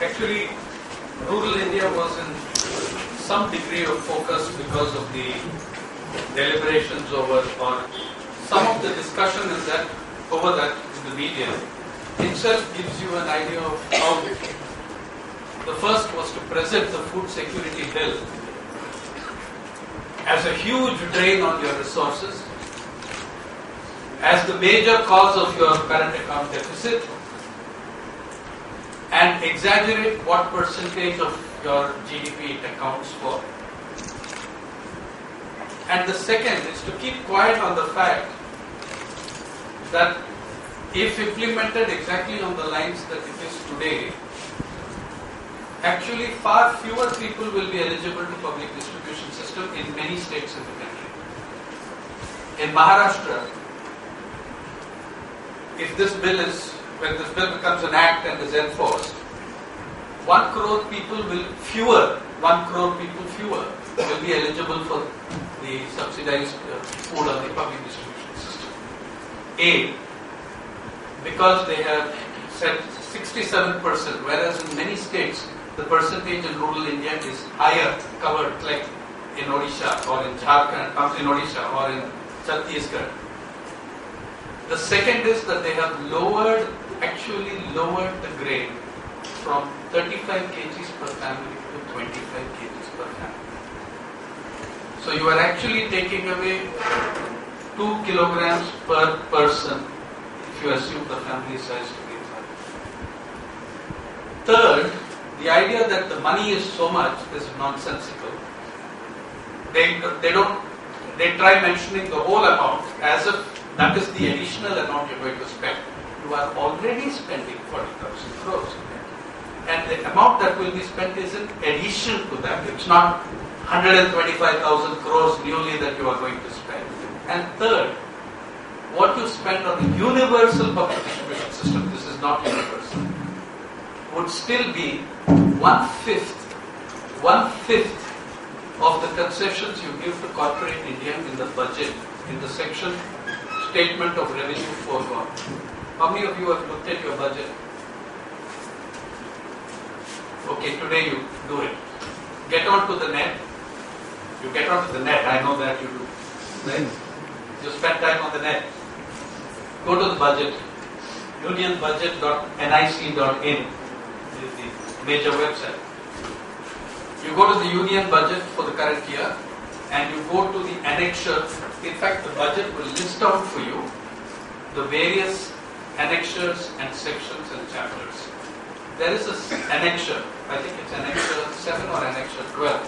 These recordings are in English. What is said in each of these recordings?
Actually, rural India was in some degree of focus because of the deliberations over, or some of the discussion in that, over that in the media itself gives you an idea of how the first was to present the food security bill as a huge drain on your resources, as the major cause of your current account deficit, and exaggerate what percentage of your GDP it accounts for. And the second is to keep quiet on the fact that if implemented exactly on the lines that it is today, actually far fewer people will be eligible to public distribution system in many states in the country. In Maharashtra, if this bill is, when this bill becomes an act and is enforced, 1 crore people fewer will be eligible for the subsidized food on the public distribution system. A, because they have said 67%, whereas in many states the percentage in rural India is higher, covered, like in Odisha or in Jharkhand, in Odisha or in Chhattisgarh. The second is that they have actually lowered the grade from 35 kgs per family to 25 kgs per family. So you are actually taking away 2 kilograms per person if you assume the family size to be 5. Third, the idea that the money is so much is nonsensical. They try mentioning the whole amount as if that is the additional amount you're going to spend. You are already spending 40,000 crores. And the amount that will be spent is in addition to that. It's not 125,000 crores newly that you are going to spend. And third, what you spend on the universal public distribution system, this is not universal, would still be one-fifth of the concessions you give to corporate India in the budget, in the section Statement of Revenue Foregone. How many of you have looked at your budget? Okay, today you do it. Get onto the net. You get onto the net, I know that you do. Right? You spend time on the net. Go to the budget. unionbudget.nic.in is the major website. You go to the union budget for the current year and you go to the annexure. In fact, the budget will list out for you the various annexures and sections and chapters. There is an annexure, I think it's annexure 7 or annexure 12.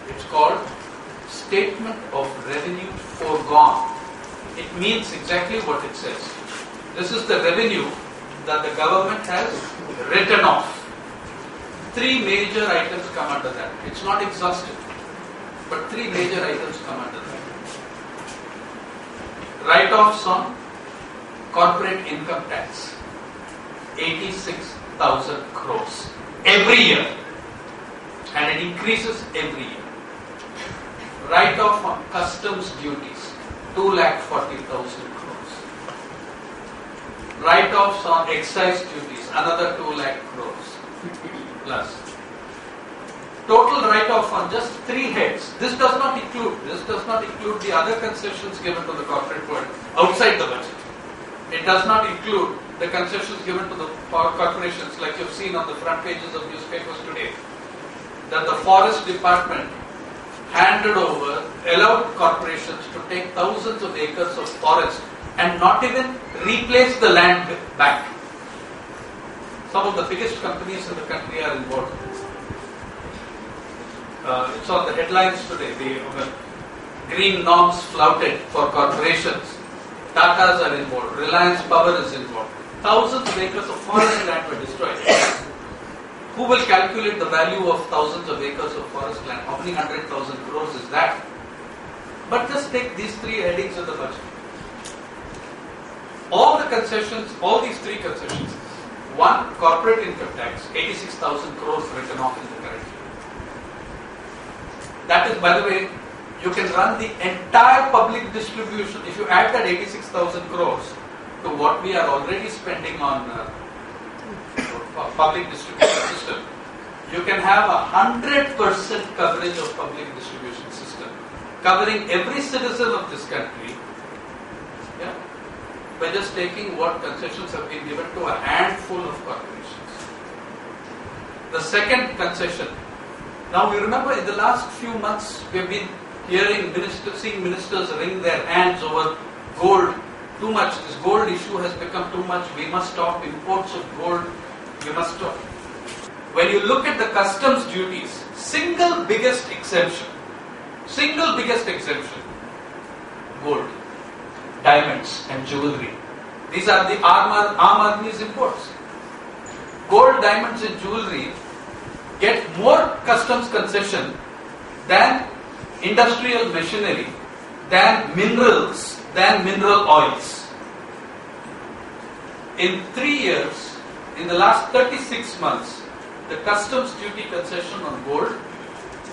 It's called Statement of Revenue Foregone. It means exactly what it says. This is the revenue that the government has written off. 3 major items come under that. It's not exhaustive, but 3 major items come under that. Write-offs on corporate income tax, 86,000 crores every year, and it increases every year. Write-off on customs duties, 2,40,000 crores. Write-offs on excise duties, another 2,00,000 crores plus. Total write-off on just 3 heads. This does not include the other concessions given to the corporate world outside the budget. It does not include the concessions given to the corporations, like you've seen on the front pages of newspapers today, that the forest department allowed corporations to take thousands of acres of forest and not even replace the land back. Some of the biggest companies in the country are involved. It's on the headlines today. The green norms flouted for corporations. Tatas are involved. Reliance Power is involved. Thousands of acres of forest land were destroyed. Who will calculate the value of thousands of acres of forest land? How many 100,000 crores is that? But just take these 3 headings of the budget. All the concessions, all these 3 concessions. 1, corporate income tax, 86,000 crores written off in the current year. That is, by the way, you can run the entire public distribution. If you add that 86,000 crores to what we are already spending on public distribution system, you can have 100% coverage of public distribution system, covering every citizen of this country, yeah, by just taking what concessions have been given to a handful of corporations. The second concession. Now we remember in the last few months we have been seeing ministers wring their hands over gold. Too much. This gold issue has become too much. We must stop imports of gold. We must stop. When you look at the customs duties, single biggest exemption, gold, diamonds and jewelry. These are the Aam Aadmi's imports. Gold, diamonds and jewelry get more customs concession than industrial machinery, than minerals, than mineral oils. In 3 years, in the last 36 months, the customs duty concession on gold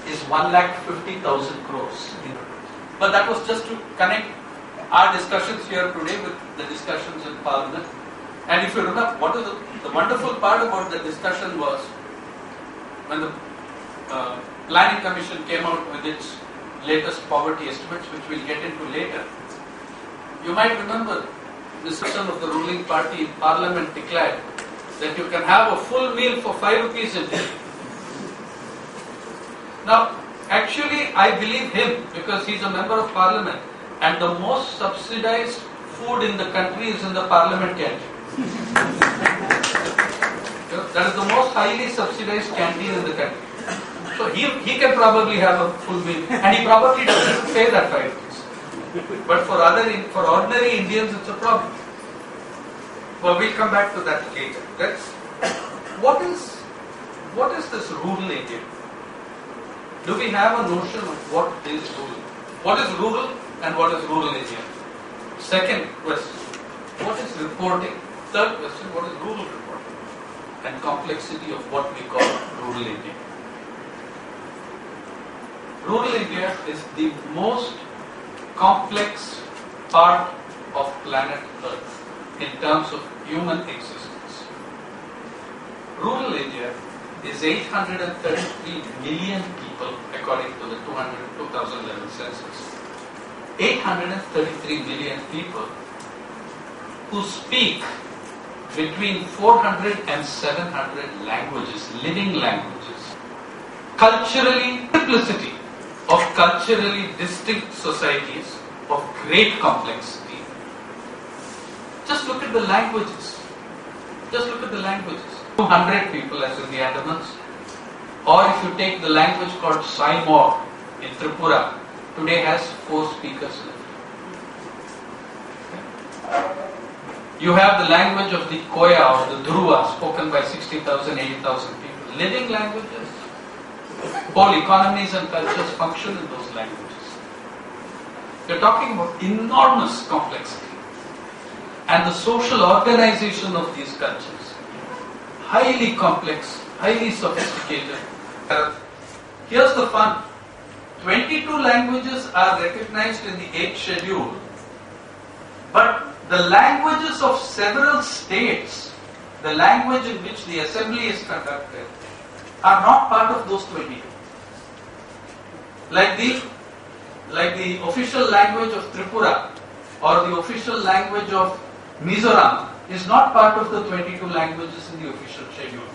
is 1,50,000 crores. But that was just to connect our discussions here today with the discussions in Parliament. And if you remember, what is the wonderful part about the discussion was when the Planning Commission came out with its latest poverty estimates, which we'll get into later. You might remember the section of the ruling party in Parliament declared that you can have a full meal for 5 rupees in Delhi. Now, actually, I believe him because he's a member of Parliament, and the most subsidized food in the country is in the Parliament canteen. That is the most highly subsidized canteen in the country. So he can probably have a full meal, and he probably doesn't pay that 5 rupees. But for ordinary Indians, it's a problem. Well, we'll come back to that later. What is this rural India? Do we have a notion of what is rural? What is rural and what is rural India? Second question, what is reporting? Third question, what is rural reporting? And complexity of what we call rural India. Rural India is the most complex part of planet Earth in terms of human existence. Rural India is 833 million people according to the 2011 census. 833 million people who speak between 400 and 700 languages, living languages. Culturally, simplicity of culturally distinct societies of great complexity. Just look at the languages. 200 people as in the Andamans. Or if you take the language called Saimor in Tripura, today has 4 speakers left. You have the language of the Koya or the Dhruva spoken by 60,000, 80,000 people. Living languages. Whole economies and cultures function in those languages. You're talking about enormous complexity. And the social organization of these cultures, highly complex, highly sophisticated. Here's the fun. 22 languages are recognized in the 8th schedule, but the languages of several states, the language in which the assembly is conducted, are not part of those 22. Like the official language of Tripura or the official language of Mizoram is not part of the 22 languages in the official schedule.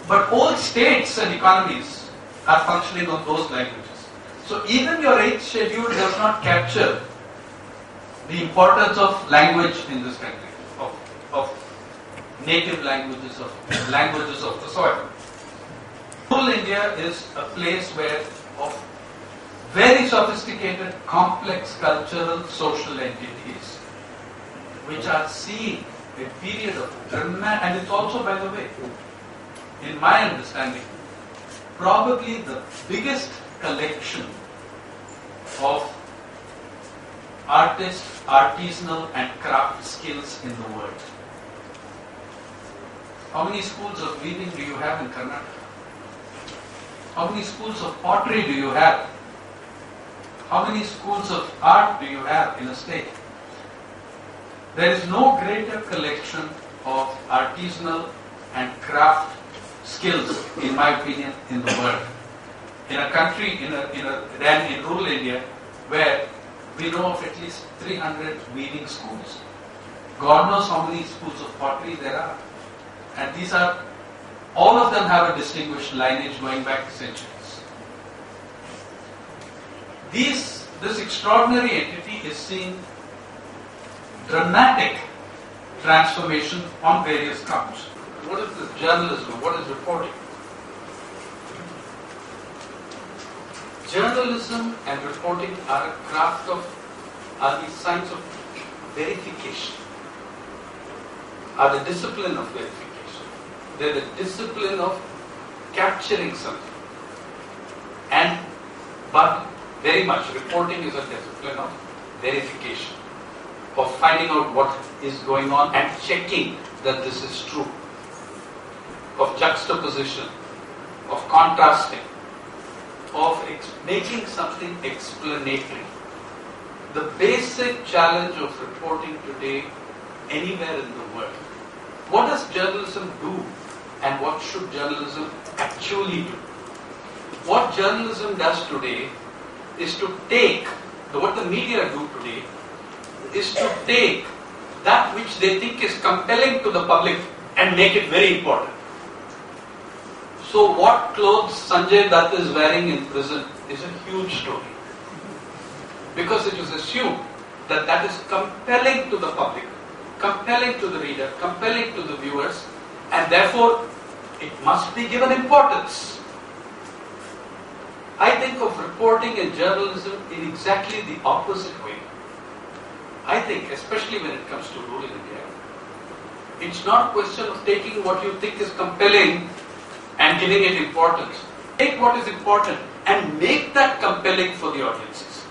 But all states and economies are functioning on those languages. So even your 8th schedule does not capture the importance of language in this country, of native languages, of languages of the soil. Rural India is a place where of very sophisticated, complex cultural, social entities which are seeing a period of dramatic, and it's also, by the way, in my understanding, probably the biggest collection of artisanal and craft skills in the world. How many schools of weaving do you have in Karnataka? How many schools of pottery do you have? How many schools of art do you have in a state? There is no greater collection of artisanal and craft skills, in my opinion, in the world. In a country, in rural India, where we know of at least 300 weaving schools. God knows how many schools of pottery there are. And these are, all of them have a distinguished lineage going back centuries. This extraordinary entity is seeing dramatic transformation on various counts. What is this journalism? What is reporting? Journalism and reporting are a craft are the science of verification, are the discipline of verification. They're the discipline of capturing something. But very much reporting is a discipline of verification, of finding out what is going on and checking that this is true, of juxtaposition, of contrasting, of making something explanatory. The basic challenge of reporting today, anywhere in the world. What does journalism do and what should journalism actually do? What journalism does today is to take, what the media do today, is to take that which they think is compelling to the public and make it very important. So what clothes Sanjay Dutt is wearing in prison is a huge story. Because it is assumed that that is compelling to the public, compelling to the reader, compelling to the viewers, and therefore it must be given importance. I think of reporting and journalism in exactly the opposite way. I think, especially when it comes to rural India, it's not a question of taking what you think is compelling and giving it importance. Take what is important and make that compelling for the audiences.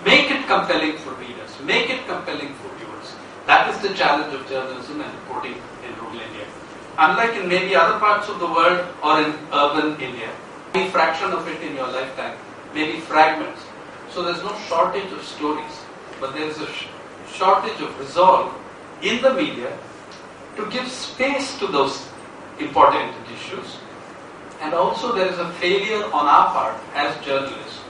Make it compelling for readers. Make it compelling for viewers. That is the challenge of journalism and reporting in rural India. Unlike in maybe other parts of the world or in urban India, a fraction of it in your lifetime, maybe fragments. So there's no shortage of stories, but there is a shortage of resolve in the media to give space to those important issues. And also there is a failure on our part as journalists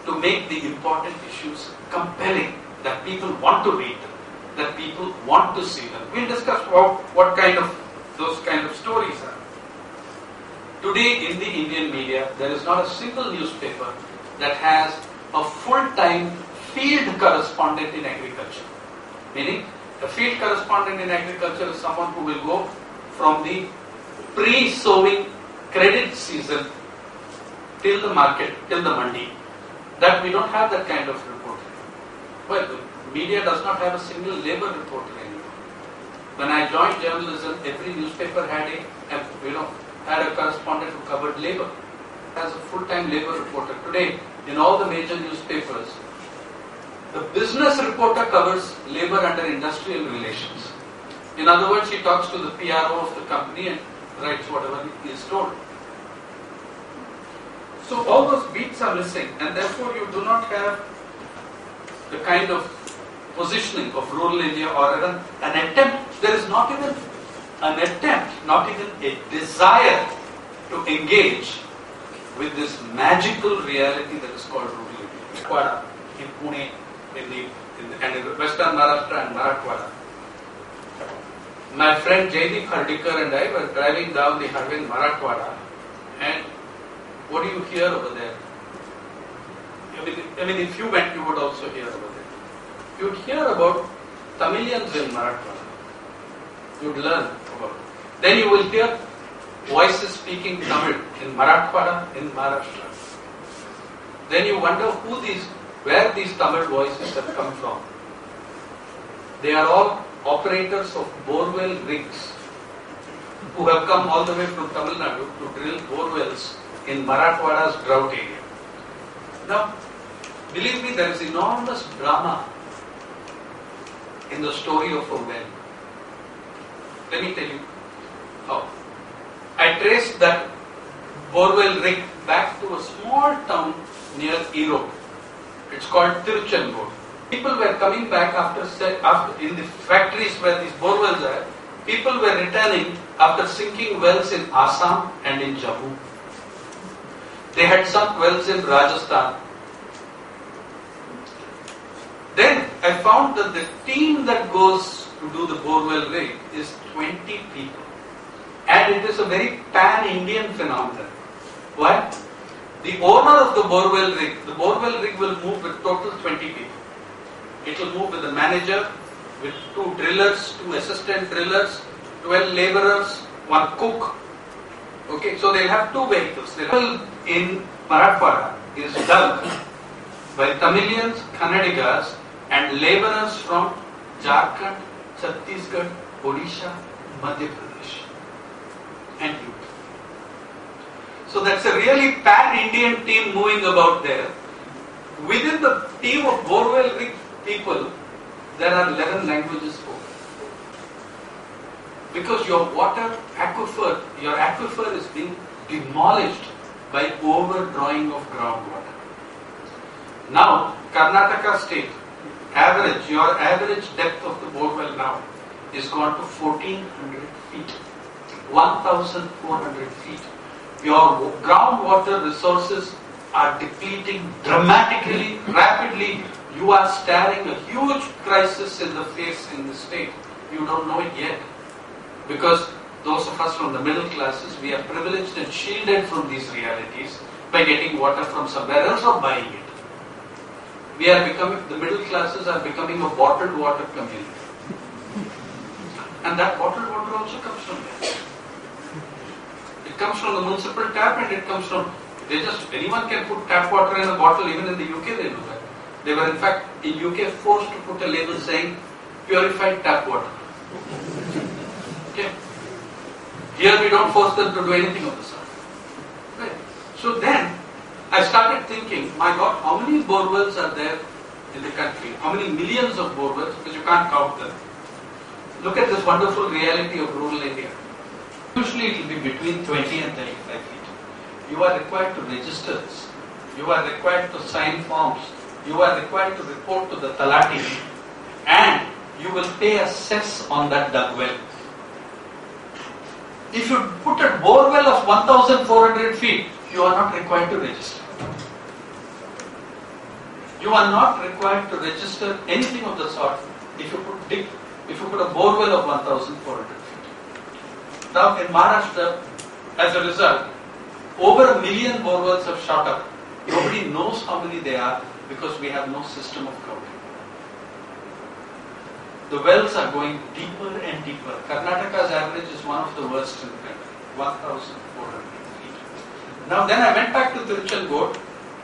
to make the important issues compelling, that people want to read them, that people want to see them. We'll discuss what kind of those kind of stories are. Today in the Indian media, there is not a single newspaper that has a full-time field correspondent in agriculture. Meaning, a field correspondent in agriculture is someone who will go from the pre-sowing credit season till the market, till the mandi. That we don't have that kind of reporter. Well, the media does not have a single labor reporter anymore. When I joined journalism, every newspaper had a correspondent who covered labor. As a full-time labor reporter today, in all the major newspapers, the business reporter covers labor under industrial relations. In other words, he talks to the PRO of the company and writes whatever he is told. So all those beats are missing, and therefore you do not have the kind of positioning of rural India or an attempt. There is not even an attempt, not even a desire to engage with this magical reality that is called rural India. Marathwada in Pune, and in Western Maharashtra and Marathwada. My friend Jaideep Hardikar and I were driving down the highway in Marathwada, and what do you hear over there? I mean, if you went, you would also hear over there. You would hear about Tamilians in Marathwada. You would learn about it. Then you will hear voices speaking Tamil in Marathwada, in Maharashtra. Then you wonder where these Tamil voices have come from. They are all operators of borewell rigs who have come all the way from Tamil Nadu to drill borewells in Marathwada's drought area. Now, believe me, there is enormous drama in the story of a well. Let me tell you how. I traced that borewell rig back to a small town near Erode. It's called Tiruchendur. People were coming back after in the factories where these borewells are. People were returning after sinking wells in Assam and in Jammu. They had sunk wells in Rajasthan. Then I found that the team that goes to do the borewell rig is 20 people. And it is a very pan-Indian phenomenon. Why? The owner of the borewell rig will move with total 20 people. It will move with the manager, with 2 drillers, 2 assistant drillers, 12 laborers, 1 cook. Okay, so they'll have 2 vehicles. The well in Marathwada is dug by Tamilians, Kannadigas and laborers from Jharkhand, Chhattisgarh, Odisha, Madhya Pradesh and UP. So that's a really pan-Indian team moving about there. Within the team of borewell rig people, there are 11 languages spoken. Because your aquifer is being demolished by overdrawing of groundwater. Now, Karnataka state, your average depth of the borewell now is gone to 1400 feet, 1400 feet. Your groundwater resources are depleting dramatically, rapidly. You are staring a huge crisis in the face in the state. You don't know it yet. Because those of us from the middle classes, we are privileged and shielded from these realities by getting water from somewhere else or buying it. The middle classes are becoming a bottled water community. And that bottled water also comes from there. It comes from the municipal tap and it comes from, anyone can put tap water in a bottle, even in the UK they do that. They were in fact in UK forced to put a label saying purified tap water. Okay. Here we don't force them to do anything of the sort. Right. So then I started thinking, my God, how many borewells are there in the country? How many millions of borewells? Because you can't count them. Look at this wonderful reality of rural India. Usually it will be between 20 and 35 feet. You are required to register this. You are required to sign forms. You are required to report to the Talati. And you will pay a cess on that dug well. If you put a borewell of 1400 feet, you are not required to register. You are not required to register anything of the sort if you put a borewell of 1400 feet. Now in Maharashtra, as a result, over 1 million borewells have shot up. Nobody knows how many they are because we have no system of counting. The wells are going deeper and deeper. Karnataka's average is one of the worst in the country, 1,400 feet. Now then I went back to Tiruchendur.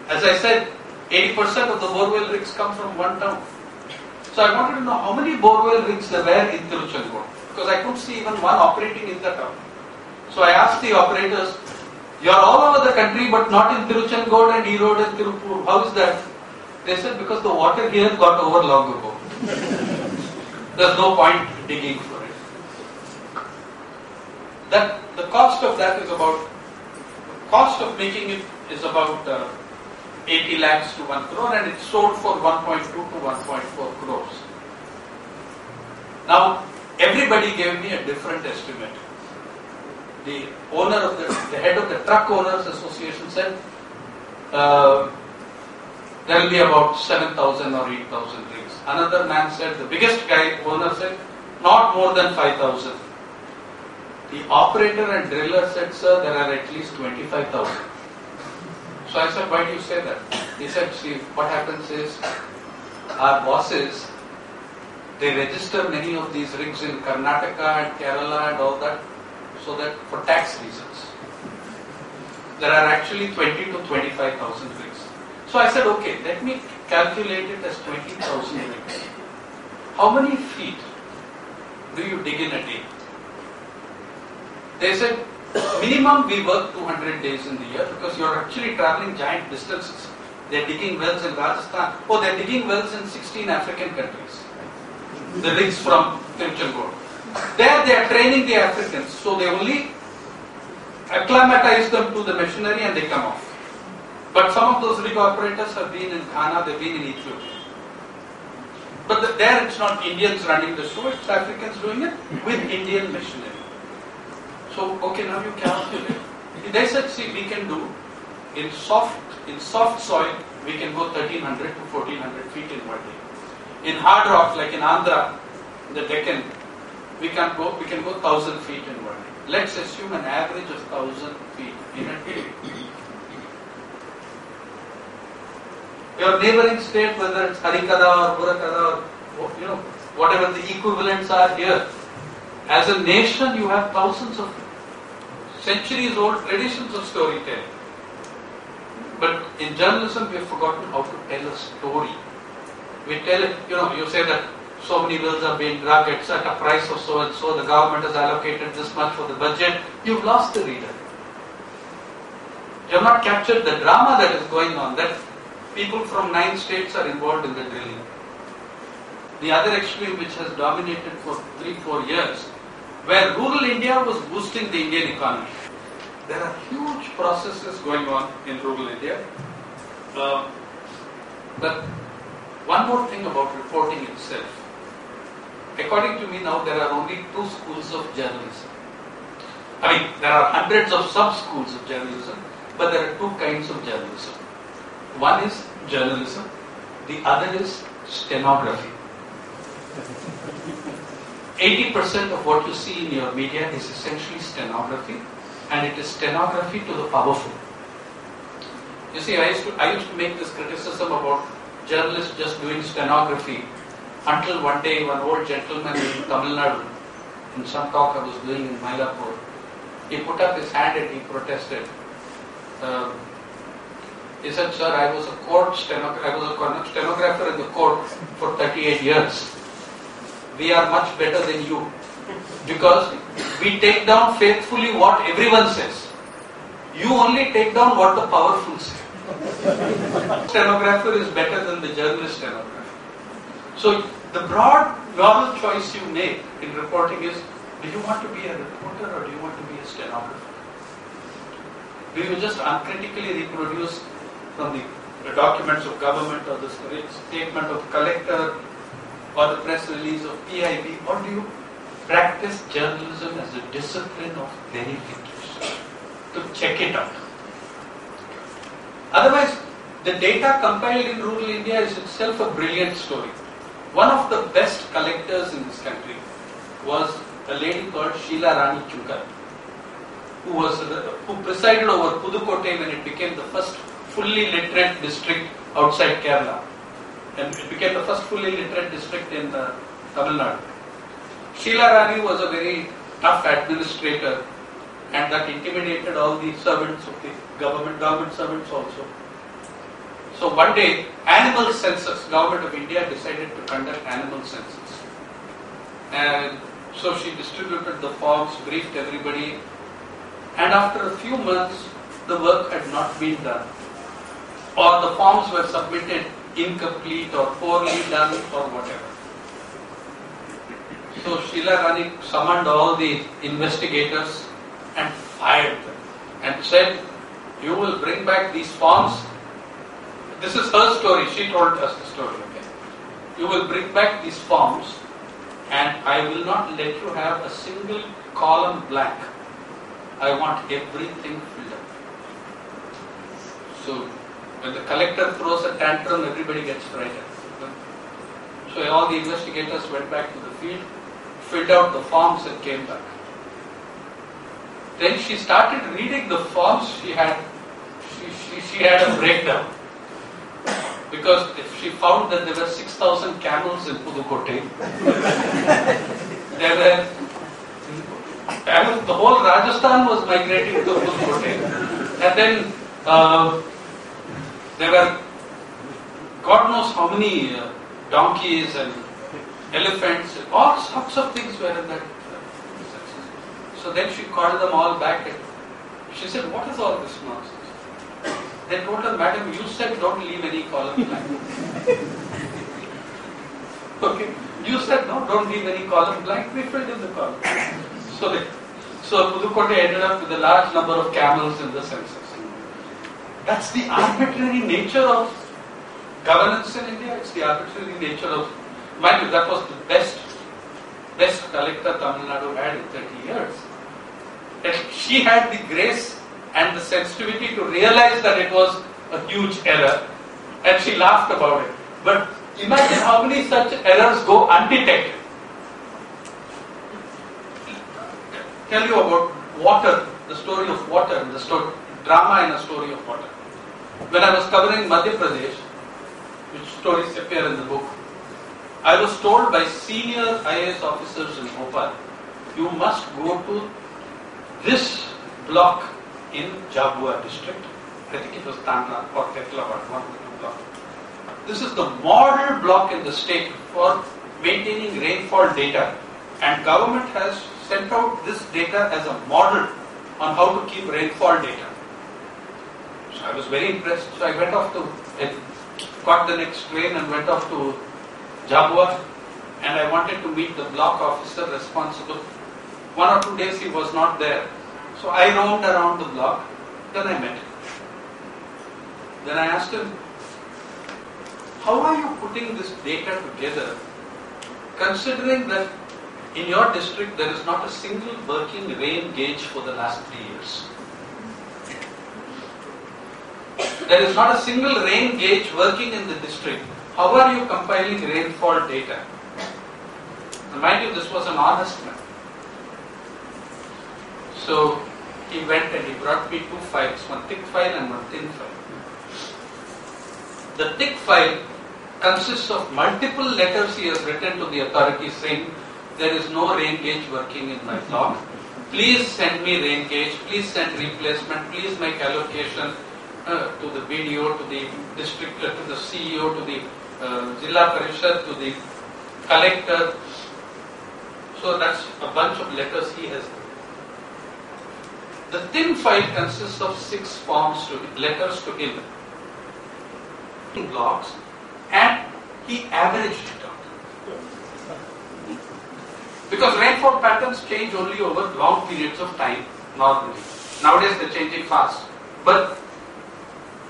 As I said, 80% of the borewell rigs come from one town. So I wanted to know how many borewell rigs there were in Tiruchendur, because I couldn't see even one operating in the town. So I asked the operators, you are all over the country but not in Tiruchendur and Erode and Tirupur. How is that? They said, because the water here got over long ago. There's no point digging for it. The cost of that is cost of making it is about 80 lakhs to 1 crore and it's sold for 1.2 to 1.4 crores. Now, everybody gave me a different estimate. The head of the Truck Owners Association said there will be about 7,000 or 8,000 rigs. Another man said, the biggest owner said, not more than 5,000. The operator and driller said, sir, there are at least 25,000. So I said, why do you say that? He said, see, what happens is, our bosses, they register many of these rigs in Karnataka and Kerala and all that, so that for tax reasons. There are actually 20 to 25,000 rigs. So I said, okay, let me calculate it as 20,000 rigs. How many feet do you dig in a day? They said, minimum we work 200 days in the year because you're actually traveling giant distances. They're digging wells in Rajasthan. Oh, they're digging wells in 16 African countries. The rigs from Tiruchendur. There they are training the Africans. So they only acclimatize them to the machinery and they come off. But some of those rig operators have been in Ghana, they've been in Ethiopia. But there it's not Indians running the show, it's Africans doing it with Indian machinery. So, okay, now you calculate. They said, see, we can do in soft soil, we can go 1300 to 1400 feet in 1 day. In hard rock, like in Andhra, in the Deccan, we can go 1000 feet in 1 day. Let's assume an average of 1000 feet in a day. Your neighboring state, whether it's Harikada or Burakada or whatever the equivalents are here, as a nation you have thousands of centuries old traditions of storytelling. But in journalism we have forgotten how to tell a story. We tell it, you say that so many wills are being drug, it's at a price of so and so, the government has allocated this much for the budget. You've lost the reader. You have not captured the drama that is going on, that people from 9 states are involved in the drilling. The other extreme, which has dominated for 3-4 years, where rural India was boosting the Indian economy. There are huge processes going on in rural India. But one more thing about reporting itself. According to me now, there are only 2 schools of journalism. I mean, there are hundreds of sub-schools of journalism, but there are 2 kinds of journalism. One is journalism, the other is stenography. 80% of what you see in your media is essentially stenography, and it is stenography to the powerful. You see, I used to make this criticism about journalists just doing stenography until one day one old gentleman in Tamil Nadu, in some talk I was doing in Mylapore, he put up his hand and he protested. He said, sir, I was a stenographer in the court for 38 years. We are much better than you because we take down faithfully what everyone says. You only take down what the powerful say. Stenographer is better than the journalist stenographer. So the broad novel choice you make in reporting is, do you want to be a reporter or do you want to be a stenographer? Do you just uncritically reproduce from the documents of government or the statement of collector or the press release of PIB, or do you practice journalism as a discipline of verification, to check it out? Otherwise, the data compiled in rural India is itself a brilliant story. One of the best collectors in this country was a lady called Sheila Rani Chukar, who presided over Pudukkottai when it became the first fully literate district outside Kerala. And it became the first fully literate district in Tamil Nadu. Sheila Rani was a very tough administrator, and that intimidated all the servants of the government servants also. So one day, animal census, Government of India decided to conduct animal census. And so she distributed the forms, briefed everybody, and after a few months, the work had not been done, or the forms were submitted incomplete or poorly done or whatever. So Sheila Rani summoned all the investigators and fired them and said, you will bring back these forms. This is her story, she told us the story. Okay? You will bring back these forms and I will not let you have a single column blank. I want everything filled up. So when the collector throws a tantrum, everybody gets frightened. So all the investigators went back to the field, filled out the forms and came back. Then she started reading the forms. She had a breakdown. Because she found that there were 6,000 camels in Pudukkottai. There were camels, the whole Rajasthan was migrating to Pudukkottai. And then there were God knows how many donkeys and elephants, all sorts of things were in that census. So then she called them all back and she said, what is all this nonsense? They told her, madam, you said don't leave any column blank. Okay, you said no, don't leave any column blank, we filled in the column. So Pudukkottai ended up with a large number of camels in the census. That's the arbitrary nature of governance in India. It's the arbitrary nature of, mind you, that was the best collector Tamil Nadu had in 30 years. And she had the grace and the sensitivity to realize that it was a huge error, and she laughed about it. But imagine how many such errors go undetected. Tell you about water, the story of water, and the drama and a story of water. When I was covering Madhya Pradesh, which stories appear in the book, I was told by senior IAS officers in Bhopal, you must go to this block in Jabua district. I think it was Tandla or Tetlawad, one of the two blocks. This is the model block in the state for maintaining rainfall data, and government has sent out this data as a model on how to keep rainfall data. So I was very impressed. So I went off got the next train and went off to Jabua, and I wanted to meet the block officer responsible. 1 or 2 days he was not there. So I roamed around the block, then I met him. Then I asked him, how are you putting this data together, considering that in your district there is not a single working rain gauge for the last 3 years? There is not a single rain gauge working in the district. How are you compiling rainfall data? And mind you, this was an honest man. So he went and he brought me 2 files, one thick file and one thin file. The thick file consists of multiple letters he has written to the authorities saying, there is no rain gauge working in my block. Please send me rain gauge, please send replacement, please make allocation to the BDO, to the district, to the CEO, to the Zilla Parishad, to the collector. So that's a bunch of letters he has. The thin file consists of 6 forms letters to him, blocks, and he averaged it out. Because rainfall patterns change only over long periods of time normally. Nowadays they're changing fast. But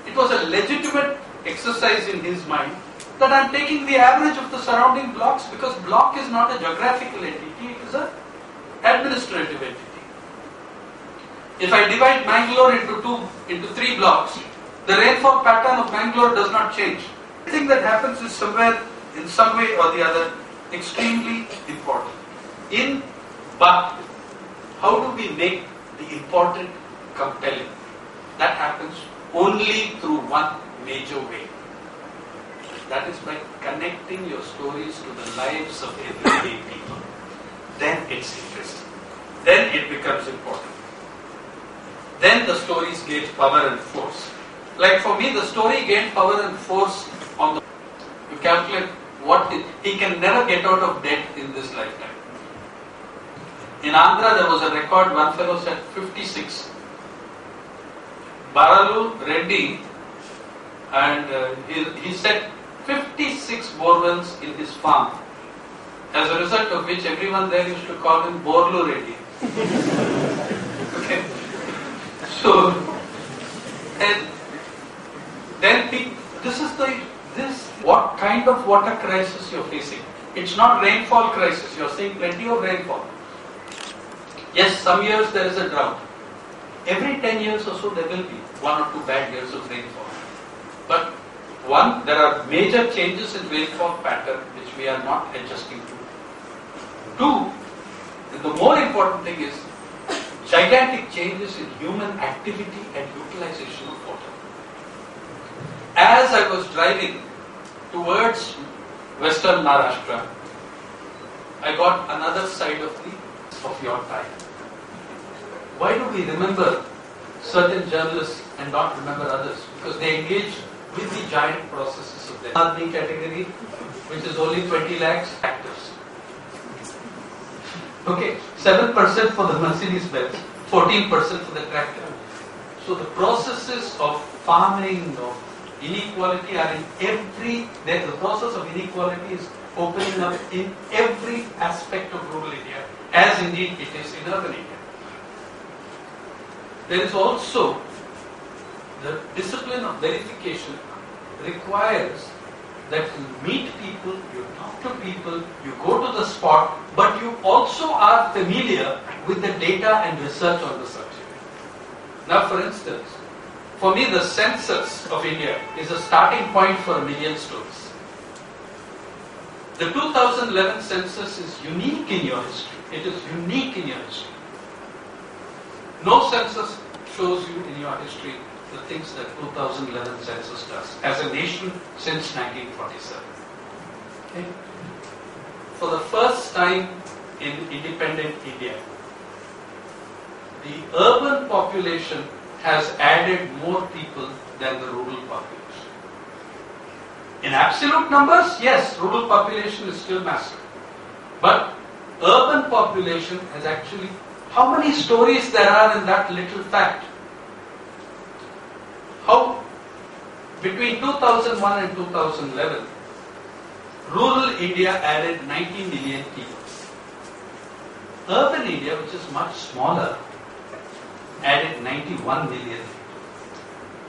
it was a legitimate exercise in his mind that I'm taking the average of the surrounding blocks, because block is not a geographical entity, it is an administrative entity. If I divide Mangalore into 3 blocks, the rainfall pattern of Mangalore does not change. Everything that happens is somewhere, in some way or the other, extremely important. But how do we make the important compelling? That happens only through one major way. That is by connecting your stories to the lives of everyday people. Then it's interesting. Then it becomes important. Then the stories gain power and force. Like for me, the story gained power and force on the... You calculate what he can never get out of debt in this lifetime. In Andhra, there was a record, one fellow said 56. Baralu Reddy, and he said 56 borewells in his farm, as a result of which everyone there used to call him Borlu Reddy. Okay. So, and then what kind of water crisis you're facing? It's not rainfall crisis. You're seeing plenty of rainfall. Yes, some years there is a drought. Every 10 years or so there will be 1 or 2 bad years of rainfall. But one, there are major changes in rainfall pattern which we are not adjusting to. 2, the more important thing is gigantic changes in human activity and utilization of water. As I was driving towards Western Maharashtra, I got another side of your time. Why do we remember certain journalists and not remember others? Because they engage with the giant processes of their Army category, which is only 20 lakhs actors. Okay, 7% for the Mercedes Benz, 14% for the tractor. So the processes of farming, of inequality are in the process of inequality is opening up in every aspect of rural India, as indeed it is in urban India. There is also the discipline of verification requires that you meet people, you talk to people, you go to the spot, but you also are familiar with the data and research on the subject. Now, for instance, for me, the census of India is a starting point for a million stories. The 2011 census is unique in your history. It is unique in your history. No census shows you in your history the things that 2011 census does as a nation since 1947. Okay? For the first time in independent India, the urban population has added more people than the rural population. In absolute numbers, yes, rural population is still massive. But urban population has actually, how many stories there are in that little fact? How between 2001 and 2011, rural India added 90 million people. Urban India, which is much smaller, added 91 million.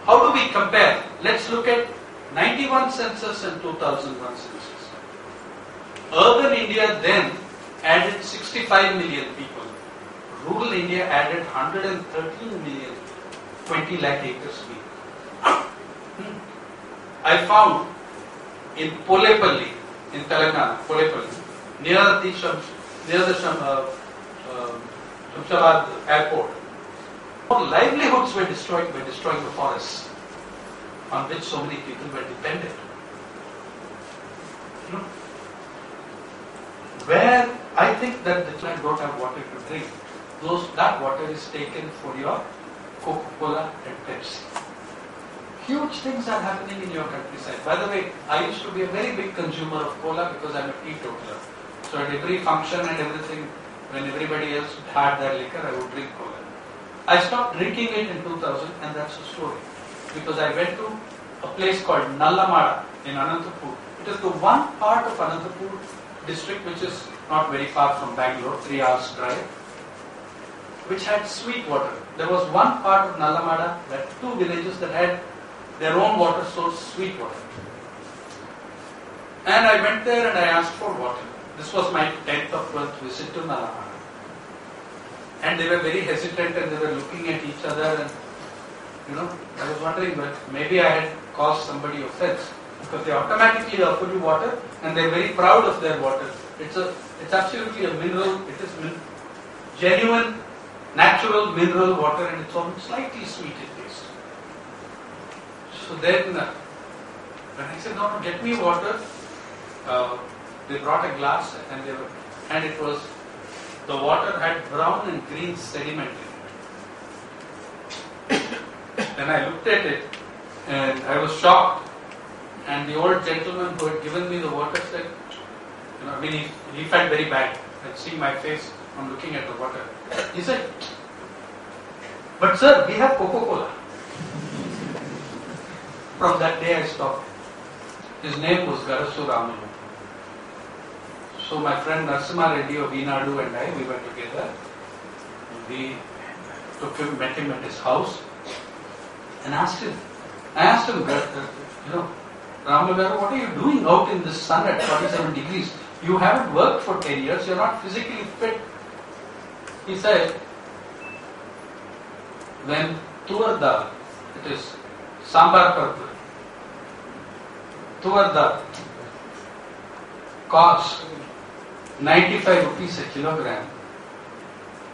How do we compare? Let's look at 91 census and 2001 census. Urban India then added 65 million people. Rural India added 113 million, 20 lakh acres people. I found in Polepalli, in Telangana, Polepalli, near the Shamshabad airport, livelihoods were destroyed by destroying the forests on which so many people were dependent. Where I think that the children don't have water to drink, that water is taken for your Coca-Cola and Pepsi. Huge things are happening in your countryside. By the way, I used to be a very big consumer of cola because I'm a teetotaler. So at every function and everything, when everybody else had their liquor, I would drink cola. I stopped drinking it in 2000, and that's the story. Because I went to a place called Nallamada in Anantapur. It is the one part of Anantapur district which is not very far from Bangalore, 3 hours drive, which had sweet water. There was one part of Nallamada, that 2 villages that had their own water source, sweet water. And I went there and I asked for water. This was my 10th or 12th visit to Nallamada. And they were very hesitant and they were looking at each other and, I was wondering, but maybe I had caused somebody offense because they automatically offer you water and they're very proud of their water. It's absolutely a mineral, it is genuine, natural mineral water and it's only slightly sweet in taste. So then, when I said, no, get me water, they brought a glass and it was, the water had brown and green sediment in it. Then I looked at it and I was shocked. And the old gentleman who had given me the water said, he felt very bad. I'd see my face from looking at the water. He said, but sir, we have Coca-Cola. From that day I stopped. His name was Garasu Ramalu. So my friend Narasimha Reddy of Veenadu and I, we were together. We met him at his house and asked him, Ramalu, what are you doing out in the sun at 47 degrees? You haven't worked for 10 years, you're not physically fit. He said, when tuar dal, it is sambar purple, tuar dal costs 95 rupees a kilogram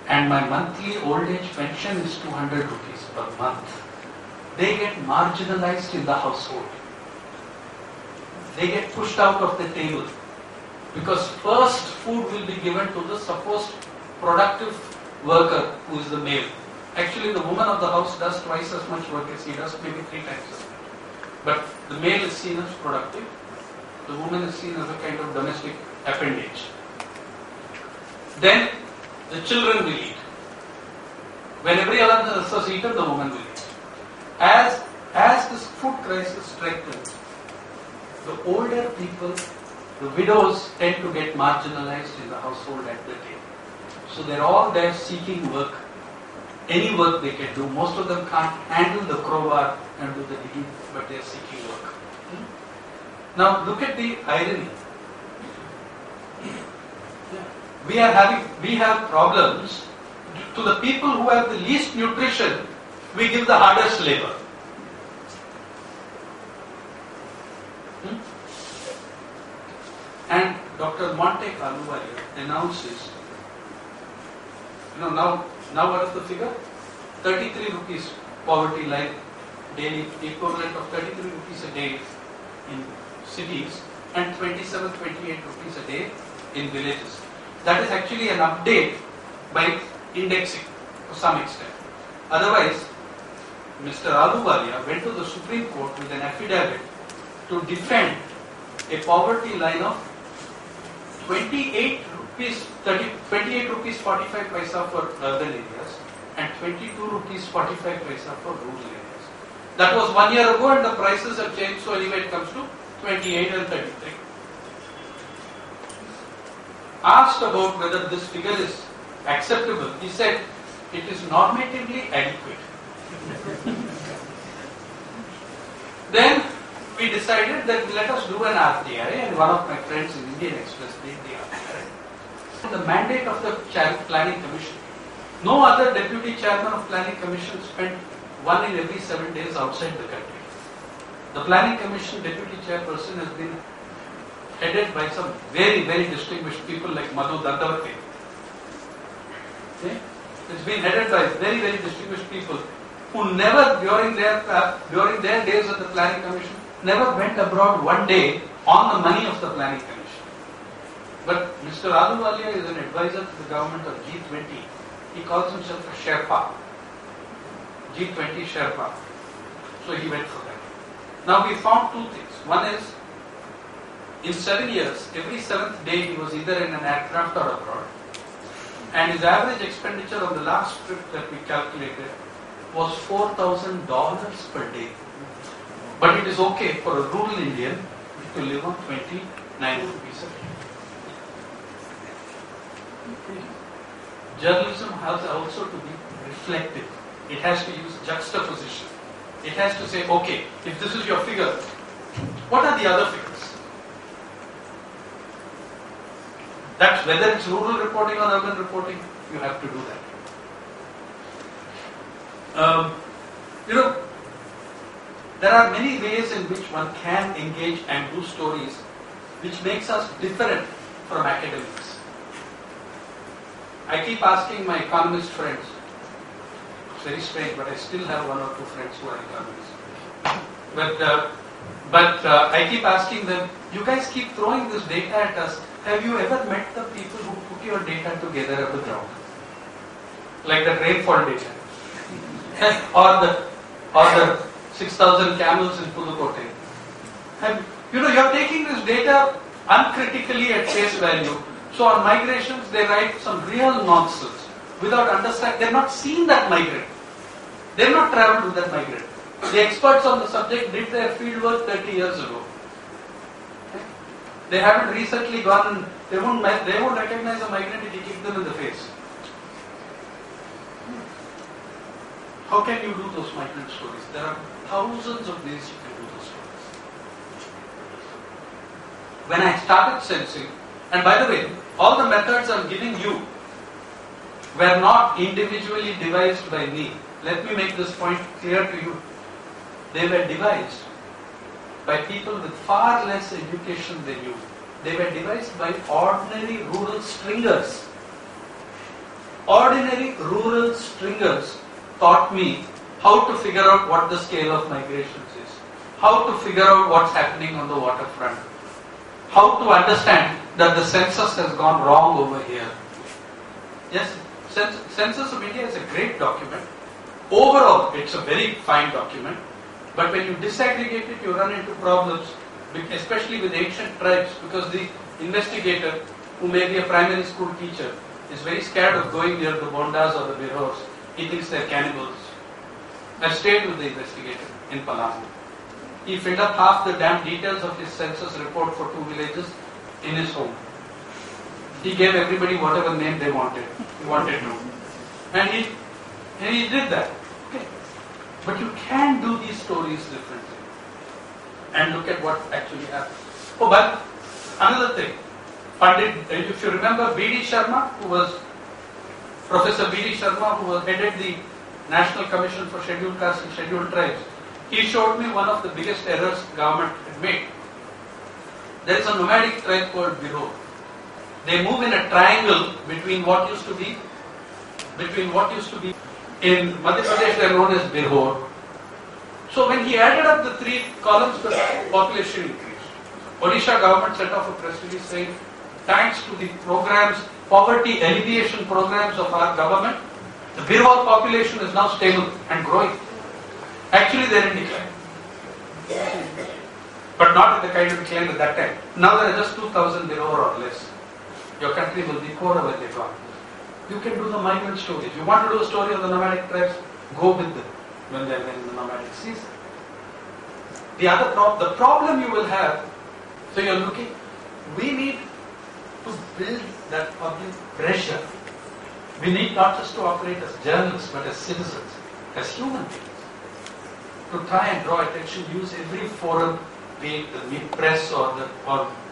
and my monthly old age pension is 200 rupees per month. They get marginalized in the household. They get pushed out of the table because first food will be given to the supposed productive worker who is the male. Actually, the woman of the house does twice as much work as he does, maybe 3 times as much. But the male is seen as productive. The woman is seen as a kind of domestic appendage. Then the children will eat. When everyone else has eaten, the woman will eat. As this food crisis strengthens, the older people, the widows tend to get marginalized in the household at the table. So they're all there seeking work, any work they can do. Most of them can't handle the crowbar and do the digging, but they're seeking work. Now look at the irony. We have problems to the people who have the least nutrition, we give the hardest labor. And Dr. Monte Ahluwalia announces, now what is the figure? 33 rupees poverty line daily, equivalent of 33 rupees a day in cities and 27, 28 rupees a day in villages. That is actually an update by indexing to some extent. Otherwise, Mr. Ahluwalia went to the Supreme Court with an affidavit to defend a poverty line of 28 rupees 45 paisa for urban areas and 22 rupees 45 paisa for rural areas. That was 1 year ago and the prices have changed, so anyway it comes to 28 and 33. Asked about whether this figure is acceptable, he said it is normatively adequate. Then we decided that let us do an RTI, and one of my friends in Indian Express did the RTI. The mandate of the Planning Commission. No other deputy chairman of Planning Commission spent 1 in every 7 days outside the country. The Planning Commission deputy chairperson has been headed by some very, very distinguished people like Madhu Dandavate. Okay? It's been headed by very, very distinguished people who never, during their days at the Planning Commission, never went abroad 1 day on the money of the Planning Commission. But Mr. Ahluwalia is an advisor to the government of G20. He calls himself a Sherpa. G20 Sherpa. So he went for that. Now we found two things. One is, in 7 years, every 7th day he was either in an aircraft or abroad. And his average expenditure on the last trip that we calculated was $4,000 per day. But it is okay for a rural Indian to live on 29 rupees a day. Journalism has also to be reflective. It has to use juxtaposition. It has to say, okay, if this is your figure, what are the other figures? That's whether it's rural reporting or urban reporting, you have to do that. There are many ways in which one can engage and do stories which makes us different from academics. I keep asking my economist friends, it's very strange, but I still have 1 or 2 friends who are economists. But I keep asking them, you guys keep throwing this data at us. Have you ever met the people who put your data together at the ground? Like the rainfall data. or the 6,000 camels in Pudukkottai. You're taking this data uncritically at face value. So on migrations, they write some real nonsense without understanding. They've not seen that migrant. They've not traveled with that migrant. The experts on the subject did their fieldwork 30 years ago. They haven't recently gone and they won't recognize a migrant if you kick them in the face. How can you do those migrant stories? There are thousands of ways you can do those stories. When I started sensing, and by the way, all the methods I'm giving you were not individually devised by me. Let me make this point clear to you. They were devised by people with far less education than you. They were devised by ordinary rural stringers. Ordinary rural stringers taught me how to figure out what the scale of migrations is, how to figure out what's happening on the waterfront, how to understand that the census has gone wrong over here. Yes, Census of India is a great document. Overall, it's a very fine document. But when you disaggregate it, you run into problems, especially with ancient tribes, because the investigator, who may be a primary school teacher, is very scared of going near the Bondas or the Birhors. He thinks they're cannibals. I stayed with the investigator in Palam. He filled up half the damn details of his census report for 2 villages in his home. He gave everybody whatever name they wanted. He wanted to. And he did that. Okay. But you can do these stories differently. And look at what actually happened. Oh, but another thing. Pandit, if you remember B.D. Sharma, who was Professor BV Sharma, who headed the National Commission for Scheduled Castes and Scheduled Tribes, he showed me one of the biggest errors government had made. There is a nomadic tribe called Biro. They move in a triangle between what used to be in Madhya Pradesh, they are known as Bihor. So when he added up the three columns, the population increased. Odisha government set off a press release saying, thanks to the programs, poverty alleviation programs of our government, the Bihor population is now stable and growing. Actually, they are in decline. But not at the kind of decline at that time. Now there are just 2,000 Bihor or less. Your country will be poorer when they come. You can do the migrant stories. You want to do a story of the nomadic tribes? Go with them when they're in the nomadic season. The problem you will have, so you're looking, we need to build that public pressure. We need not just to operate as journalists, but as citizens, as human beings, to try and draw attention, use every forum, be it the press or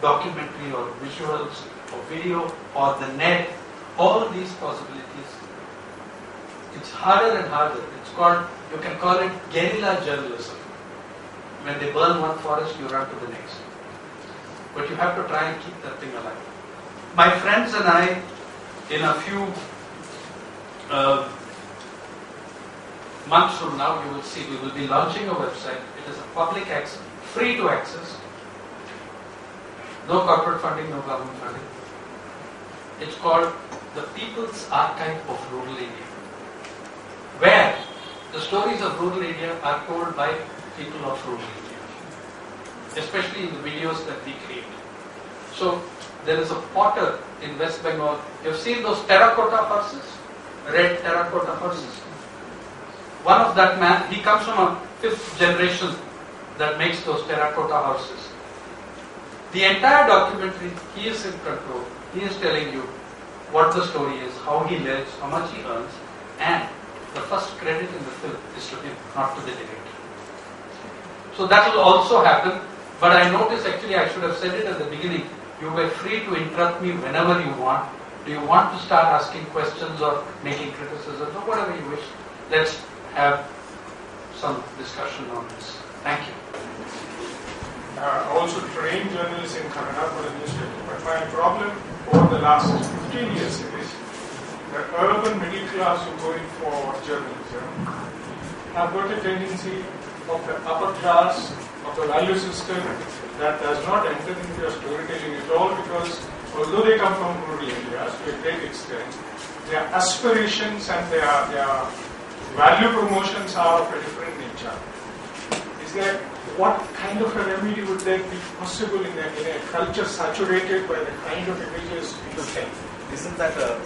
documentary or visuals or video or the net, all these possibilities. It's harder and harder. It's called, you can call it guerrilla journalism. When they burn one forest, you run to the next. But you have to try and keep that thing alive. My friends and I, in a few months from now, you will see, we will be launching a website. It is a public access, free to access. No corporate funding, no government funding. It's called the People's Archive of Rural India, where the stories of rural India are told by people of rural India, especially in the videos that we create. So there is a potter in West Bengal. You've seen those terracotta horses, red terracotta horses. One of that man, he comes from a 5th generation that makes those terracotta horses. The entire documentary, he is in control. He is telling you what the story is, how he lives, how much he earns, and the first credit in the film is to him, not to the director. So that will also happen, but I noticed, actually I should have said it at the beginning, you were free to interrupt me whenever you want. Do you want to start asking questions or making criticisms or whatever you wish? Let's have some discussion on this. Thank you. I also trained journalists in Kannada for the newspaper, but my problem over the last 15 years is the urban middle class who go in for journalism have got a tendency of the upper class, of the value system that does not enter into your storytelling at all, because although they come from rural areas to a great extent, their aspirations and their value promotions are of a different nature. Is there, what kind of a remedy would there be possible in a culture saturated by the kind of images people take? Isn't that a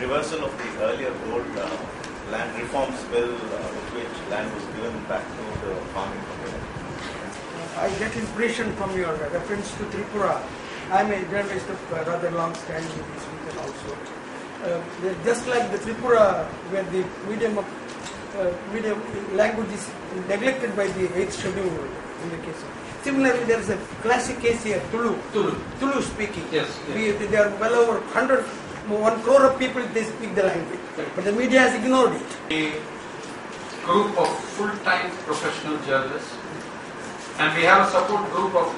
reversal of the earlier old land reforms bill with which land was given back to the farming community? I get inspiration from your reference to Tripura. I'm a journalist of rather long standing in this region also. Just like the Tripura, where the medium language is neglected by the 8th schedule in the case of. Similarly, there is a classic case here, Tulu speaking. Yes. There are well over 1 crore of people, they speak the language. But the media has ignored it. A group of full-time professional journalists, and we have a support group of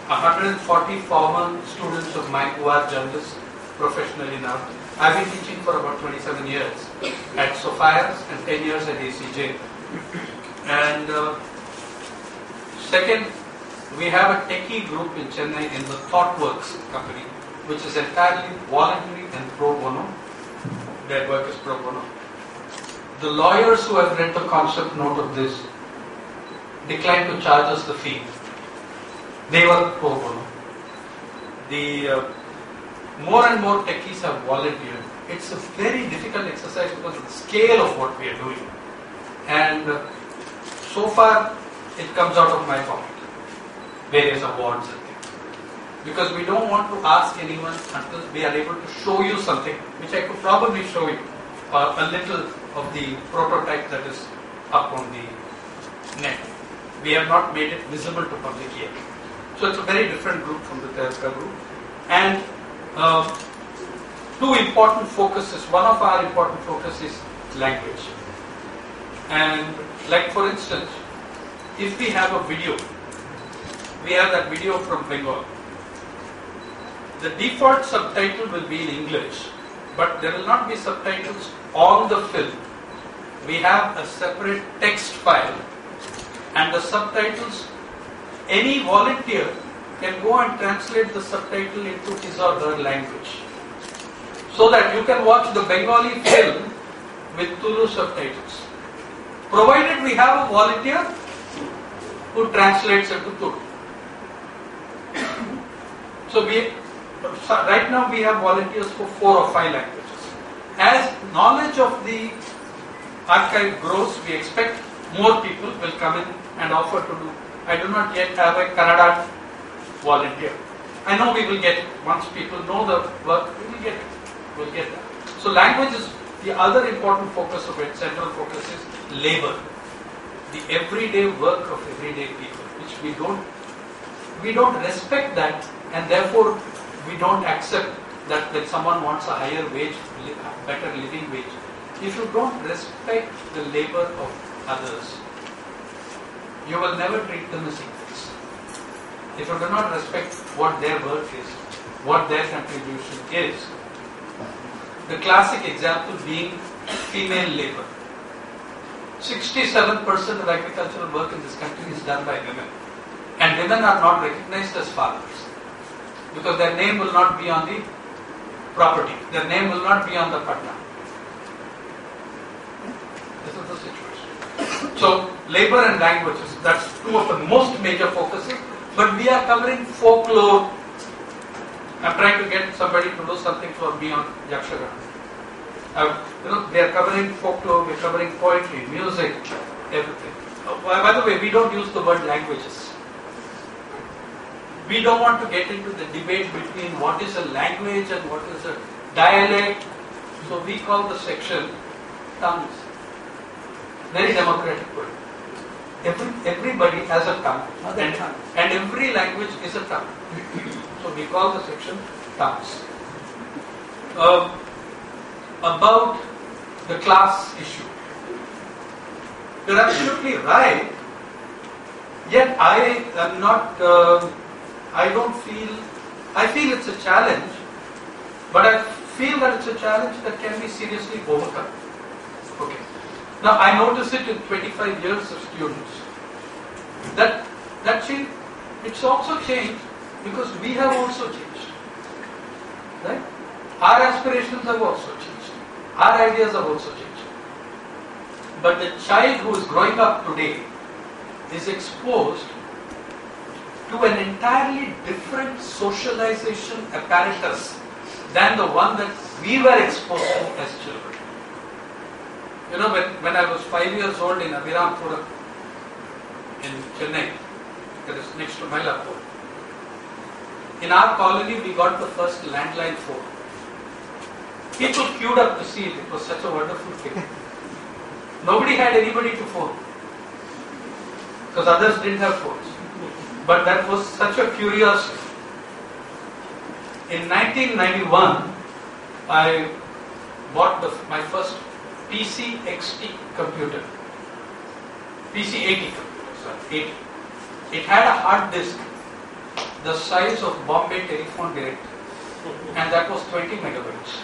140 former students of mine who are journalists professionally now. I've been teaching for about 27 years at Sophia's and 10 years at ACJ. And second, we have a techie group in Chennai in the ThoughtWorks company, which is entirely voluntary and pro bono. Their work is pro bono. The lawyers who have read the concept note of this declined to charge us the fee. They were pro bono. The more and more techies have volunteered. It's a very difficult exercise because of the scale of what we are doing. And so far, it comes out of my pocket. Various awards and things. Because we don't want to ask anyone until we are able to show you something, which I could probably show you. A little of the prototype that is up on the net. We have not made it visible to public yet. So it's a very different group from the Telka group. And two important focuses. One of our important focus is language. And like for instance, if we have a video, we have that video from Bengal. The default subtitle will be in English, but there will not be subtitles on the film. We have a separate text file, and the subtitles, any volunteer can go and translate the subtitle into his or her language, so that you can watch the Bengali film with Tulu subtitles, provided we have a volunteer who translates it to Tulu. So right now we have volunteers for 4 or 5 languages. As knowledge of the archive grows, we expect more people will come in and offer to do. I do not yet have a Kannada volunteer. I know we will get it. Once people know the work, we will get it. We'll get that. So language is the other important focus of it. Central focus is labor, the everyday work of everyday people, which we don't respect that, and therefore we don't accept that when someone wants a higher wage, better living wage. If you don't respect the labor of others, you will never treat them as equals. If you do not respect what their work is, what their contribution is, the classic example being female labor. 67% of agricultural work in this country is done by women. And women are not recognized as farmers, because their name will not be on the property, their name will not be on the patta. This is the situation. So, labor and languages, that's two of the most major focuses, but we are covering folklore. I'm trying to get somebody to do something for me on Yakshagana. We are covering folklore, we are covering poetry, music, everything. By the way, we don't use the word languages. We don't want to get into the debate between what is a language and what is a dialect. So we call the section tongues. Very democratic word. Everybody has a tongue. And every language is a tongue. So we call the section tongues. About the class issue. You're absolutely right. Yet I am not... I feel it's a challenge, but I feel that it's a challenge that can be seriously overcome. Okay. Now I notice it in 25 years of students. That change, it's also changed because we have also changed. Right? Our aspirations have also changed. Our ideas have also changed. But the child who is growing up today is exposed to an entirely different socialization apparatus than the one that we were exposed to as children. You know, when I was 5 years old in Abhirampuram in Chennai, that is next to Mylapore, in our colony we got the first landline phone. People queued up to see it. It was such a wonderful thing. Nobody had anybody to phone because others didn't have phones. But that was such a curiosity. In 1991, I bought my first PC-XT computer. PC-80 computer, sorry, 80. It had a hard disk the size of Bombay Telephone Direct, and that was 20 megabytes.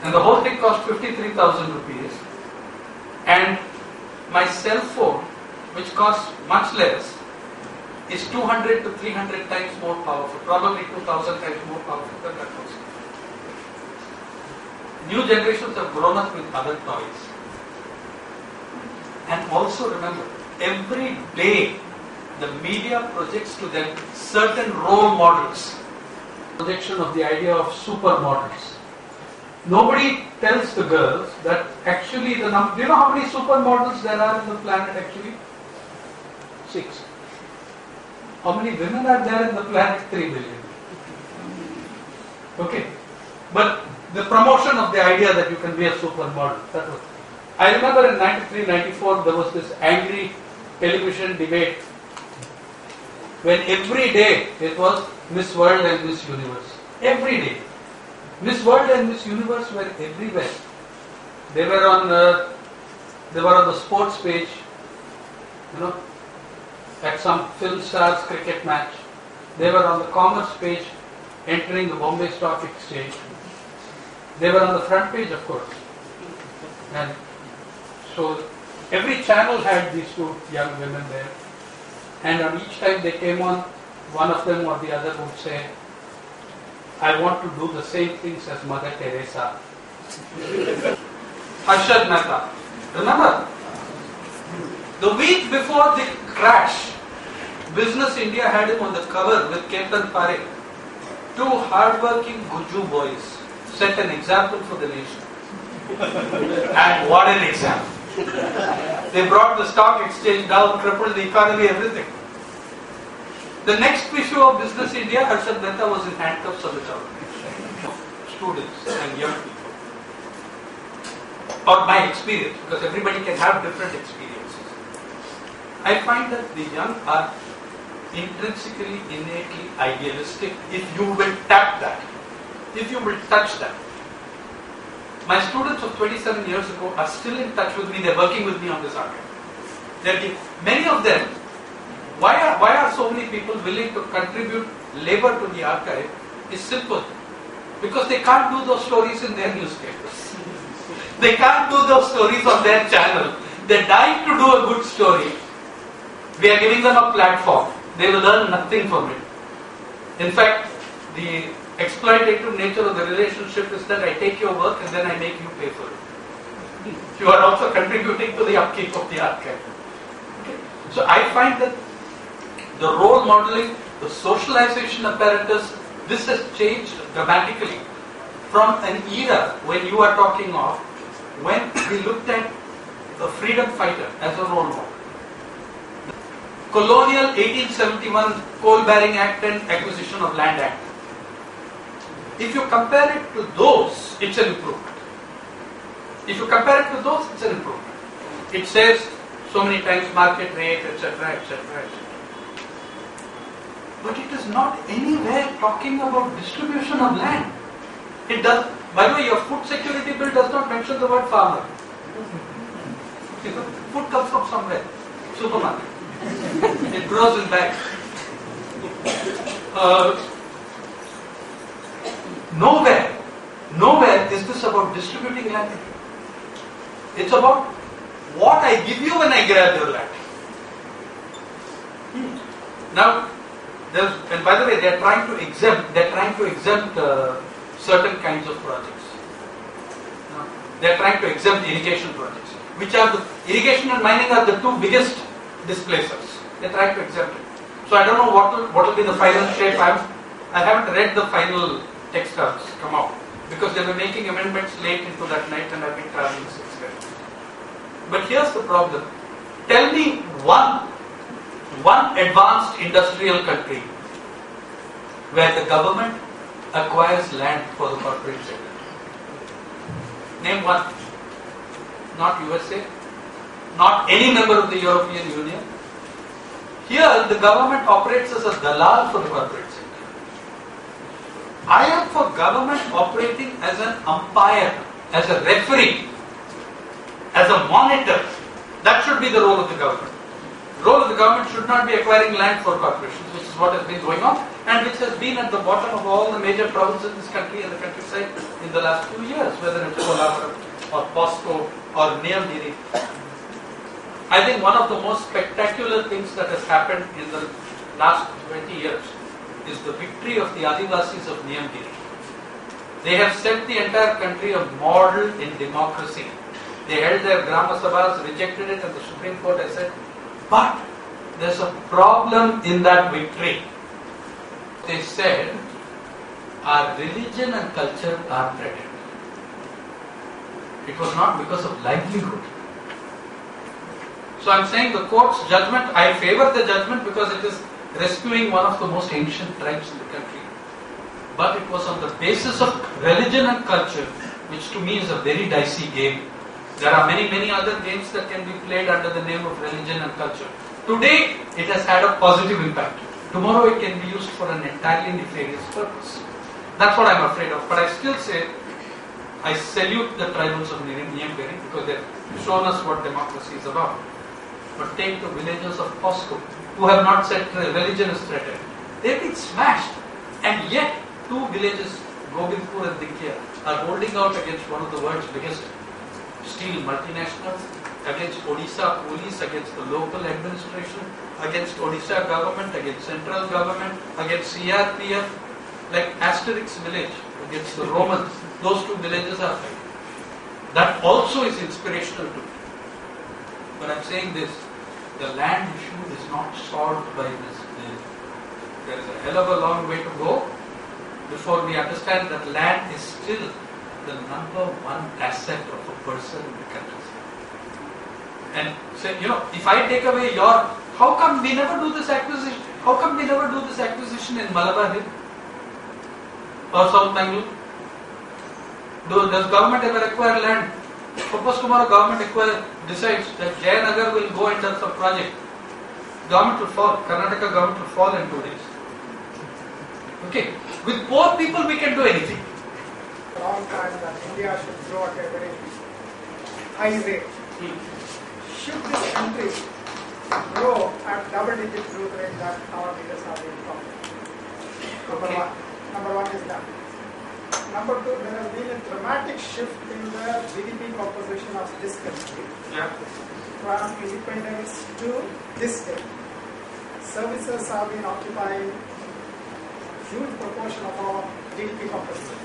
And the whole thing cost 53,000 rupees. And my cell phone, which costs much less, is 200 to 300 times more powerful, probably 2,000 times more powerful than that was. New generations have grown up with other toys. And also remember, every day the media projects to them certain role models. Projection of the idea of supermodels. Nobody tells the girls that actually do you know how many supermodels there are in the planet actually? 6. How many women are there in the planet? 3 billion. Okay. But the promotion of the idea that you can be a supermodel, that was. I remember in 93, 94 there was this angry television debate when every day it was Miss World and Miss Universe. Every day. Miss World and Miss Universe were everywhere. They were on the sports page, at some film stars cricket match. They were on the commerce page, entering the Bombay Stock Exchange. They were on the front page, of course. And so every channel had these two young women there. And on each time they came on, one of them or the other would say, I want to do the same things as Mother Teresa. Harshad Mehta. Remember, the week before the crash, Business India had him on the cover with Ketan Parekh. Two hardworking Guju boys set an example for the nation. And what an example. They brought the stock exchange down, crippled the economy, everything. The next issue of Business India, Harshad Mehta was in handcuffs on the cover. Students and young people. Or my experience, because everybody can have different experiences. I find that the young are intrinsically, innately idealistic if you will tap that, if you will touch that. My students of 27 years ago are still in touch with me, they're working with me on this archive. Many of them, why are so many people willing to contribute labor to the archive is simple. Because they can't do those stories in their newspapers. They can't do those stories on their channel. They're dying to do a good story. We are giving them a platform. They will learn nothing from it. In fact, the exploitative nature of the relationship is that I take your work and then I make you pay for it. You are also contributing to the upkeep of the archive. Okay? So I find that the role modeling, the socialization apparatus, this has changed dramatically from an era when you are talking of when we looked at the freedom fighter as a role model. Colonial 1871 Coal Bearing Act and Acquisition of Land Act. If you compare it to those, it's an improvement. If you compare it to those, it's an improvement. It says so many times market rate, etc., etc., etc. But it is not anywhere talking about distribution of land. It does. By the way, your food security bill does not mention the word farmer. Food comes from somewhere. Supermarket. It grows in bags. Nowhere is this about distributing land. It's about what I give you when I grab your land. Now, and by the way, they're trying to exempt certain kinds of projects. They're trying to exempt irrigation projects, which are irrigation and mining are the two biggest displacers. They're trying to exempt it. So I don't know what will be the final shape. I haven't read the final text come out because they were making amendments late into that night and I've been traveling since then. But here's the problem. Tell me one advanced industrial country where the government acquires land for the corporate sector. Name one. Not USA, not any member of the European Union. Here the government operates as a dalal for the corporate sector. I am for government operating as an umpire, as a referee, as a monitor. That should be the role of the government. The role of the government should not be acquiring land for corporations, which is what has been going on and which has been at the bottom of all the major problems in this country and the countryside in the last 2 years, whether it's Kolhapur or POSCO or Niyamgiri. I think one of the most spectacular things that has happened in the last 20 years is the victory of the Adivasis of Niyamgiri. They have set the entire country a model in democracy. They held their Grama Sabhas, rejected it, and the Supreme Court has said, but there's a problem in that victory. They said, our religion and culture are threatened. It was not because of livelihood. So I'm saying the court's judgment, I favor the judgment because it is rescuing one of the most ancient tribes in the country. But it was on the basis of religion and culture, which to me is a very dicey game. There are many other games that can be played under the name of religion and culture. Today, it has had a positive impact. Tomorrow, it can be used for an entirely nefarious purpose. That's what I'm afraid of. But I still say, I salute the tribals of Niyamgari because they've shown us what democracy is about. But take the villagers of POSCO, who have not said religion is threatened. They've been smashed. And yet, two villages, Gobindpur and Dinkia, are holding out against one of the world's biggest steel multinationals, against Odisha police, against the local administration, against Odisha government, against central government, against CRPF, like Asterix village against the Romans. Those two villages are fighting. That also is inspirational to me. But I'm saying this, the land issue is not solved by this bill. There is a hell of a long way to go before we understand that land is still the number one asset of a person in the country. And say, if I take away your, how come we never do this acquisition? How come we never do this acquisition in Malabar Hill or South Bangalore? Does government ever acquire land? Suppose tomorrow government decides that Jayanagar will go and do some project. Government will fall. Karnataka government will fall in 2 days. Okay. With poor people we can do anything. Long time that India should grow at a very high rate. Should this country grow at double-digit growth rate that our leaders have been talking? Number one is that. Number two, there has been a dramatic shift in the GDP composition of this country. From independence to this day. Services have been occupying huge proportion of our GDP composition.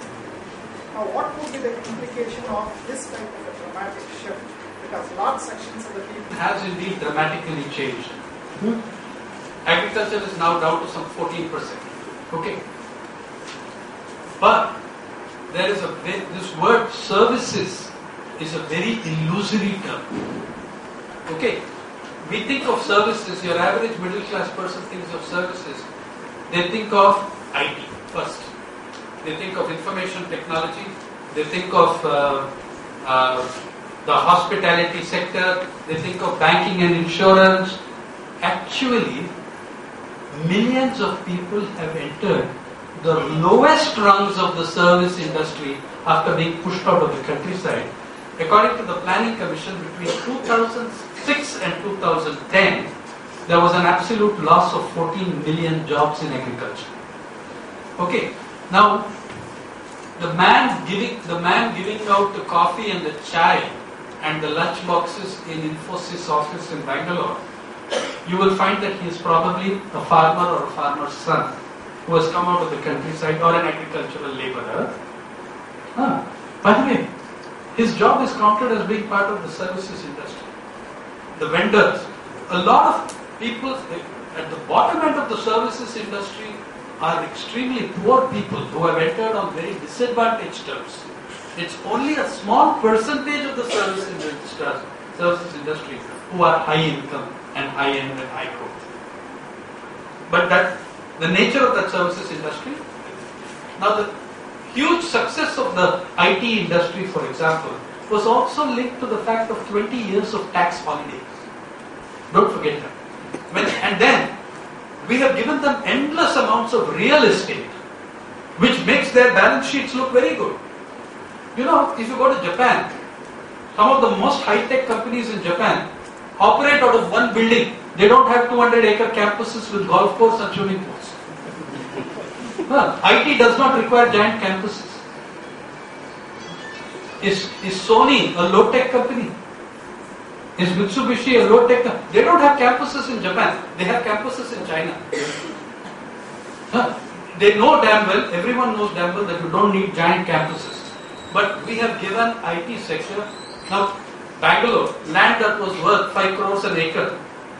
Now, what would be the implication of this type of a dramatic shift? Because large sections of the people has indeed dramatically changed. Agriculture is now down to some 14%. Okay. But there is this word services is a very illusory term. Okay. We think of services, your average middle class person thinks of services. They think of IT first. They think of information technology. They think of the hospitality sector. They think of banking and insurance. Actually, millions of people have entered the lowest rungs of the service industry after being pushed out of the countryside. According to the Planning Commission, between 2006 and 2010, there was an absolute loss of 14 million jobs in agriculture. Okay, now the man giving out the coffee and the chai and the lunch boxes in Infosys office in Bangalore, you will find that he is probably a farmer or a farmer's son who has come out of the countryside or an agricultural laborer. By the way, his job is counted as being part of the services industry. The vendors, a lot of people at the bottom end of the services industry are extremely poor people who have entered on very disadvantaged terms. It's only a small percentage of the services industry who are high income and high end and high growth. But the nature of that services industry. Now the huge success of the IT industry, for example, was also linked to the fact of 20 years of tax holidays. Don't forget that. And then we have given them endless amounts of real estate, which makes their balance sheets look very good. If you go to Japan, some of the most high-tech companies in Japan operate out of one building. They don't have 200-acre campuses with golf course and swimming pools. IT does not require giant campuses. Is Sony a low-tech company? Is Mitsubishi a low-tech company? They don't have campuses in Japan. They have campuses in China. They know damn well, everyone knows damn well that you don't need giant campuses. But we have given IT sector. Now, Bangalore, land that was worth 5 crores an acre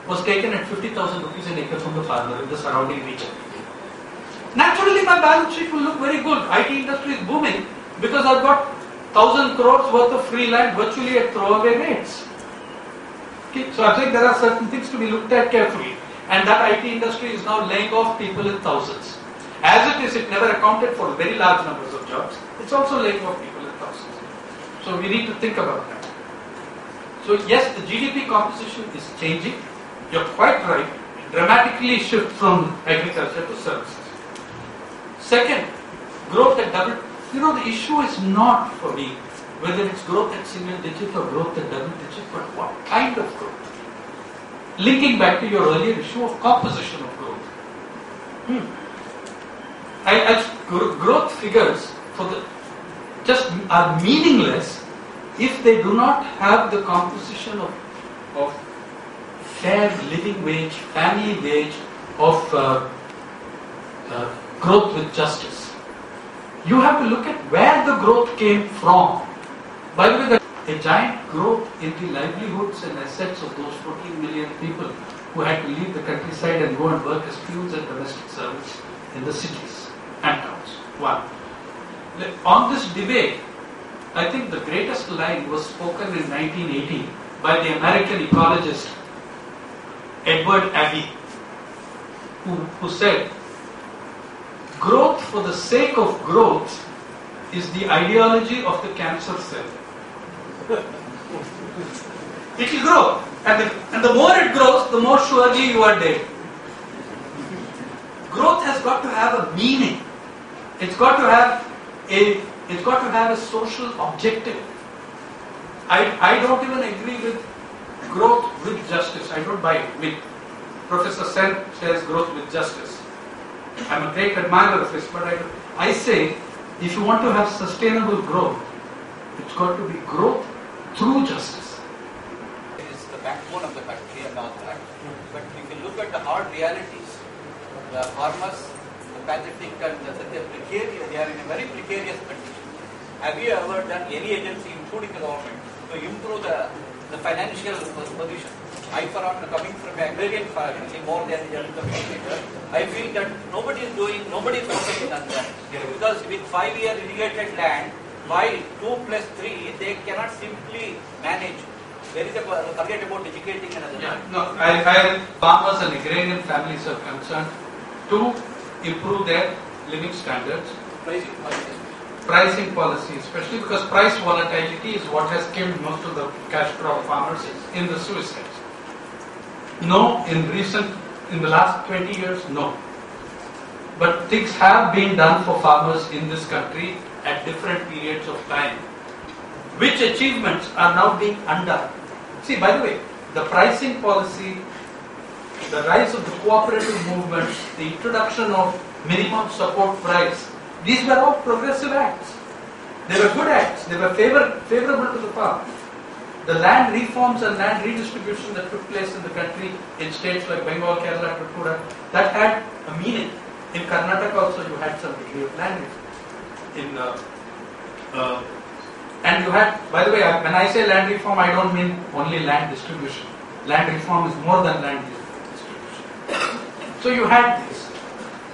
was taken at 50,000 rupees an acre from the farmer in the surrounding region. Naturally, my balance sheet will look very good. IT industry is booming because I've got 1,000 crores worth of free land virtually at throwaway rates. Okay, so I think there are certain things to be looked at carefully. And that IT industry is now laying off people in thousands. As it is, it never accounted for very large numbers of jobs. It's also laying off people in thousands. So we need to think about that. So yes, the GDP composition is changing. You're quite right. Dramatically shift from agriculture to services. Second, growth at double, the issue is not for me whether it's growth at single digit or growth at double digit, but what kind of growth. Linking back to your earlier issue of composition of growth. Growth figures just are meaningless if they do not have the composition of fair living wage, family wage, of growth with justice. You have to look at where the growth came from. By the way, a giant growth in the livelihoods and assets of those 14 million people who had to leave the countryside and go and work as fields and domestic service in the cities and towns. One. On this debate, I think the greatest line was spoken in 1980 by the American ecologist Edward Abbey, who said, growth for the sake of growth is the ideology of the cancer cell. It will grow, and the more it grows, the more surely you are dead. Growth has got to have a meaning. It's got to have a social objective. I don't even agree with growth with justice. I don't buy it. Professor Sen says growth with justice. I'm a great admirer of this, but I say if you want to have sustainable growth, it's got to be growth through justice. It is the backbone of the country and all that. But if you look at the hard realities, the farmers, the pathetic and they are in a very precarious condition. Have you ever done any agency, including the government, to improve the financial position? I, for one, coming from an agrarian family more than the general communicator, I feel that nobody is focusing on that. Because with 5-year irrigated land, by 2 plus 3, they cannot simply manage. There is a subject about educating another. Farmers and agrarian families are concerned to improve their living standards. Pricing policy, especially because price volatility is what has killed most of the cash crop farmers in the suicides. No, in the last 20 years, no. But things have been done for farmers in this country at different periods of time. Which achievements are now being undone? See, by the way, the pricing policy, the rise of the cooperative movement, the introduction of minimum support price, these were all progressive acts. They were good acts. They were favorable to the farm. The land reforms and land redistribution that took place in the country in states like Bengal, Kerala, Tripura, that had a meaning. In Karnataka also you had some degree of land reform. And you had, by the way, when I say land reform, I don't mean only land distribution. Land reform is more than land distribution. So you had this.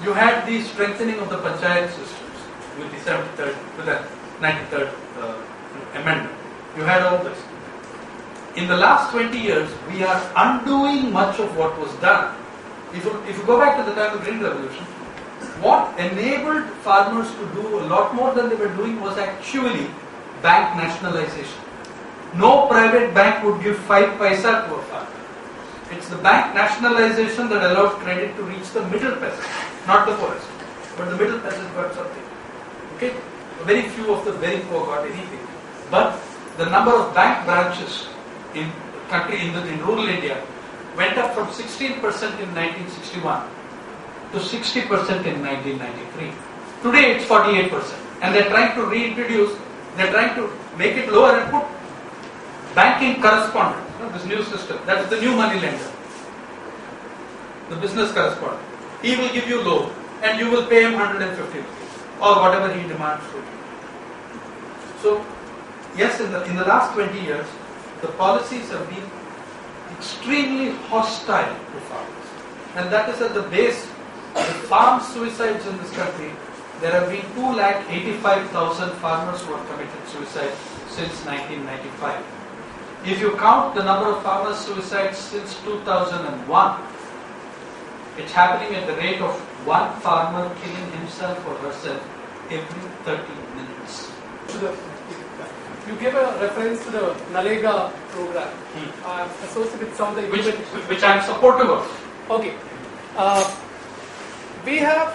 You had the strengthening of the panchayat systems with the 73rd, with the 93rd amendment. You had all this. In the last 20 years, we are undoing much of what was done. If you go back to the time of the Green Revolution, what enabled farmers to do a lot more than they were doing was actually bank nationalization. No private bank would give 5 paisa to a farmer. It's the bank nationalization that allowed credit to reach the middle peasant, not the poorest, but the middle peasant got something. Okay, very few of the very poor got anything. But the number of bank branches in rural India went up from 16% in 1961 to 60% in 1993. Today it's 48%, and they're trying to reintroduce. They're trying to make it lower and put banking correspondent. This new system. That is the new money lender. The business correspondent. He will give you loan, and you will pay him 150 rupees or whatever he demands from you. So, yes, in the last 20 years, the policies have been extremely hostile to farmers, and that is at the base. The farm suicides in this country, there have been 285,000 farmers who have committed suicide since 1995. If you count the number of farmers suicides since 2001, it's happening at the rate of one farmer killing himself or herself every 30 minutes. You gave a reference to the Nalega program associated with some of the which I am supportive of. Okay. we have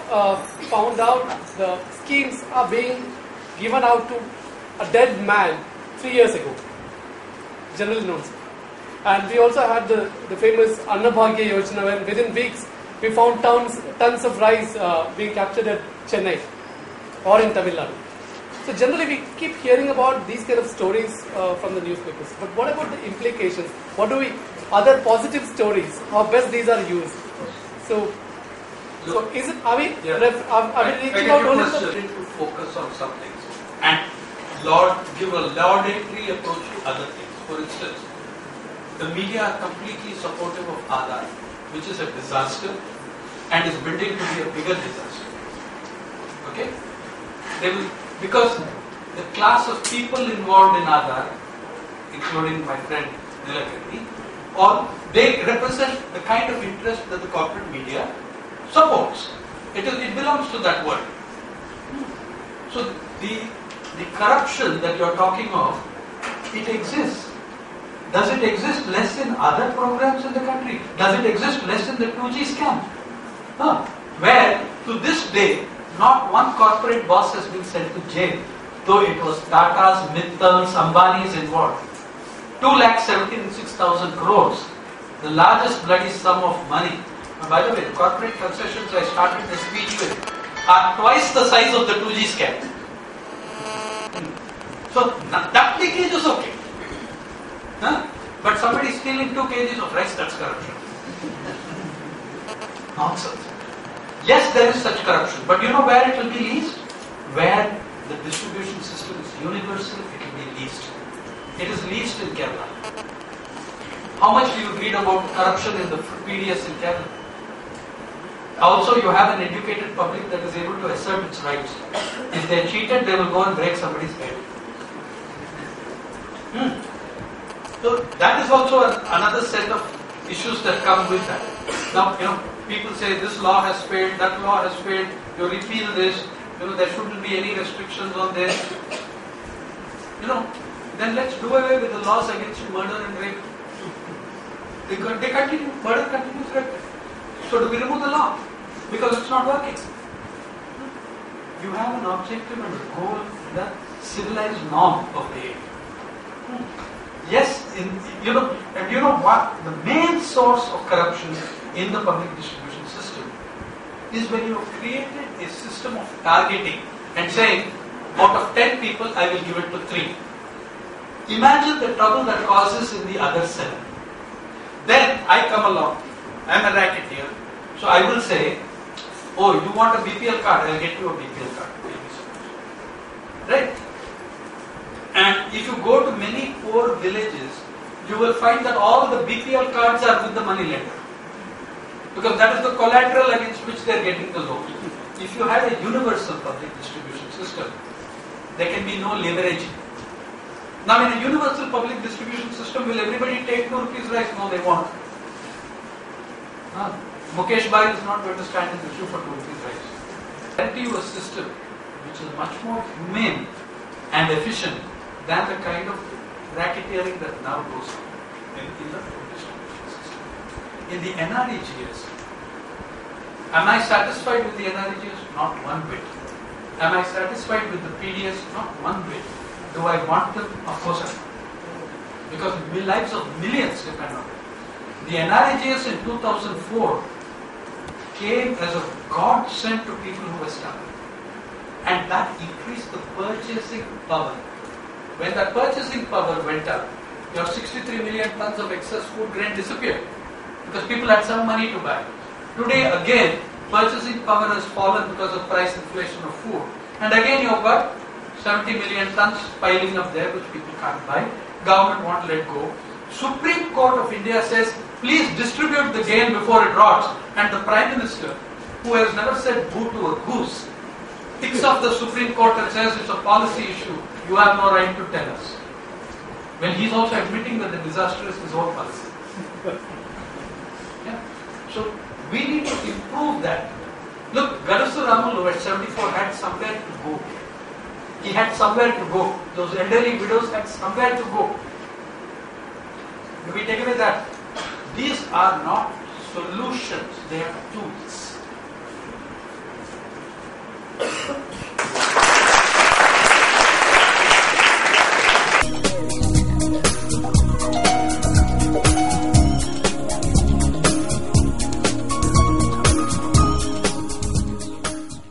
found out the schemes are being given out to a dead man 3 years ago, generally known. And we also had the famous Annabhagya Yojana, when within weeks we found tons of rice being captured at Chennai or in Tamil Nadu. So generally we keep hearing about these kind of stories from the newspapers. But what about the implications? Other positive stories, how best these are used? So is it, are we reaching out only to focus on some things and give a laudatory approach to other things. For instance, the media are completely supportive of Aadhaar, which is a disaster and is building to be a bigger disaster. Okay? Because the class of people involved in Aadhaar, including my friend Nilakani, they represent the kind of interest that the corporate media supports. It belongs to that world. So the corruption that you are talking of, it exists. Does it exist less in other programs in the country? Does it exist less in the 2G scam? No. Where to this day, not one corporate boss has been sent to jail, though it was Tata's, Mittal's, Ambani's involved. 2,76,000 crores, the largest bloody sum of money. And by the way, the corporate concessions I started the speech with are twice the size of the 2G scam. So that leakage is okay. Huh? But somebody stealing 2 kgs of rice, that's corruption. Nonsense. Yes, there is such corruption, but you know where it will be least? Where the distribution system is universal, it will be least. It is least in Kerala. How much do you read about corruption in the PDS in Kerala? Also, you have an educated public that is able to assert its rights. If they are cheated, they will go and break somebody's head. So that is also another set of issues that come with that. Now, people say this law has failed, that law has failed, you repeal this, there shouldn't be any restrictions on this. Then let's do away with the laws against murder and rape. They continue, murder continues, rape. So do we remove the law? Because it's not working. You have an objective and a goal, the civilized norm of the age. Yes, and you know what? The main source of corruption in the public distribution system is when you have created a system of targeting and saying, out of 10 people, I will give it to 3. Imagine the trouble that causes in the other 7. Then I come along, I am a racketeer, so I will say, oh, you want a BPL card, I will get you a BPL card. Right? And if you go to many poor villages, you will find that all the BPL cards are with the money lender. Because that is the collateral against which they are getting the loan. If you have a universal public distribution system, there can be no leveraging. Now in a universal public distribution system, will everybody take 2 rupees rice? No, they won't. Mukesh Bhai is not going to stand in the queue for 2 rupees rice. Guarantee you a system which is much more humane and efficient than the kind of racketeering that now goes on in the food distribution system. In the NREGS, am I satisfied with the NREGS? Not one bit. Am I satisfied with the PDS? Not one bit. Do I want them? Of course I do. Because the lives of millions depend on it. The NREGS in 2004 came as a godsend to people who were starving. And that increased the purchasing power. When that purchasing power went up, your 63 million tons of excess food grain disappeared. Because people had some money to buy. Today again, purchasing power has fallen because of price inflation of food. And again you have got 70 million tons piling up there which people can't buy. Government won't let go. Supreme Court of India says, please distribute the gain before it rots. And the Prime Minister, who has never said boo to a goose, picks up the Supreme Court and says it's a policy issue. You have no right to tell us. When he's also admitting that the disaster is his own policy. Yeah. So we need to improve that. Look, Gadasu Ramulu at 74 had somewhere to go. He had somewhere to go. Those elderly widows had somewhere to go. Do we take away that? These are not solutions, they are tools.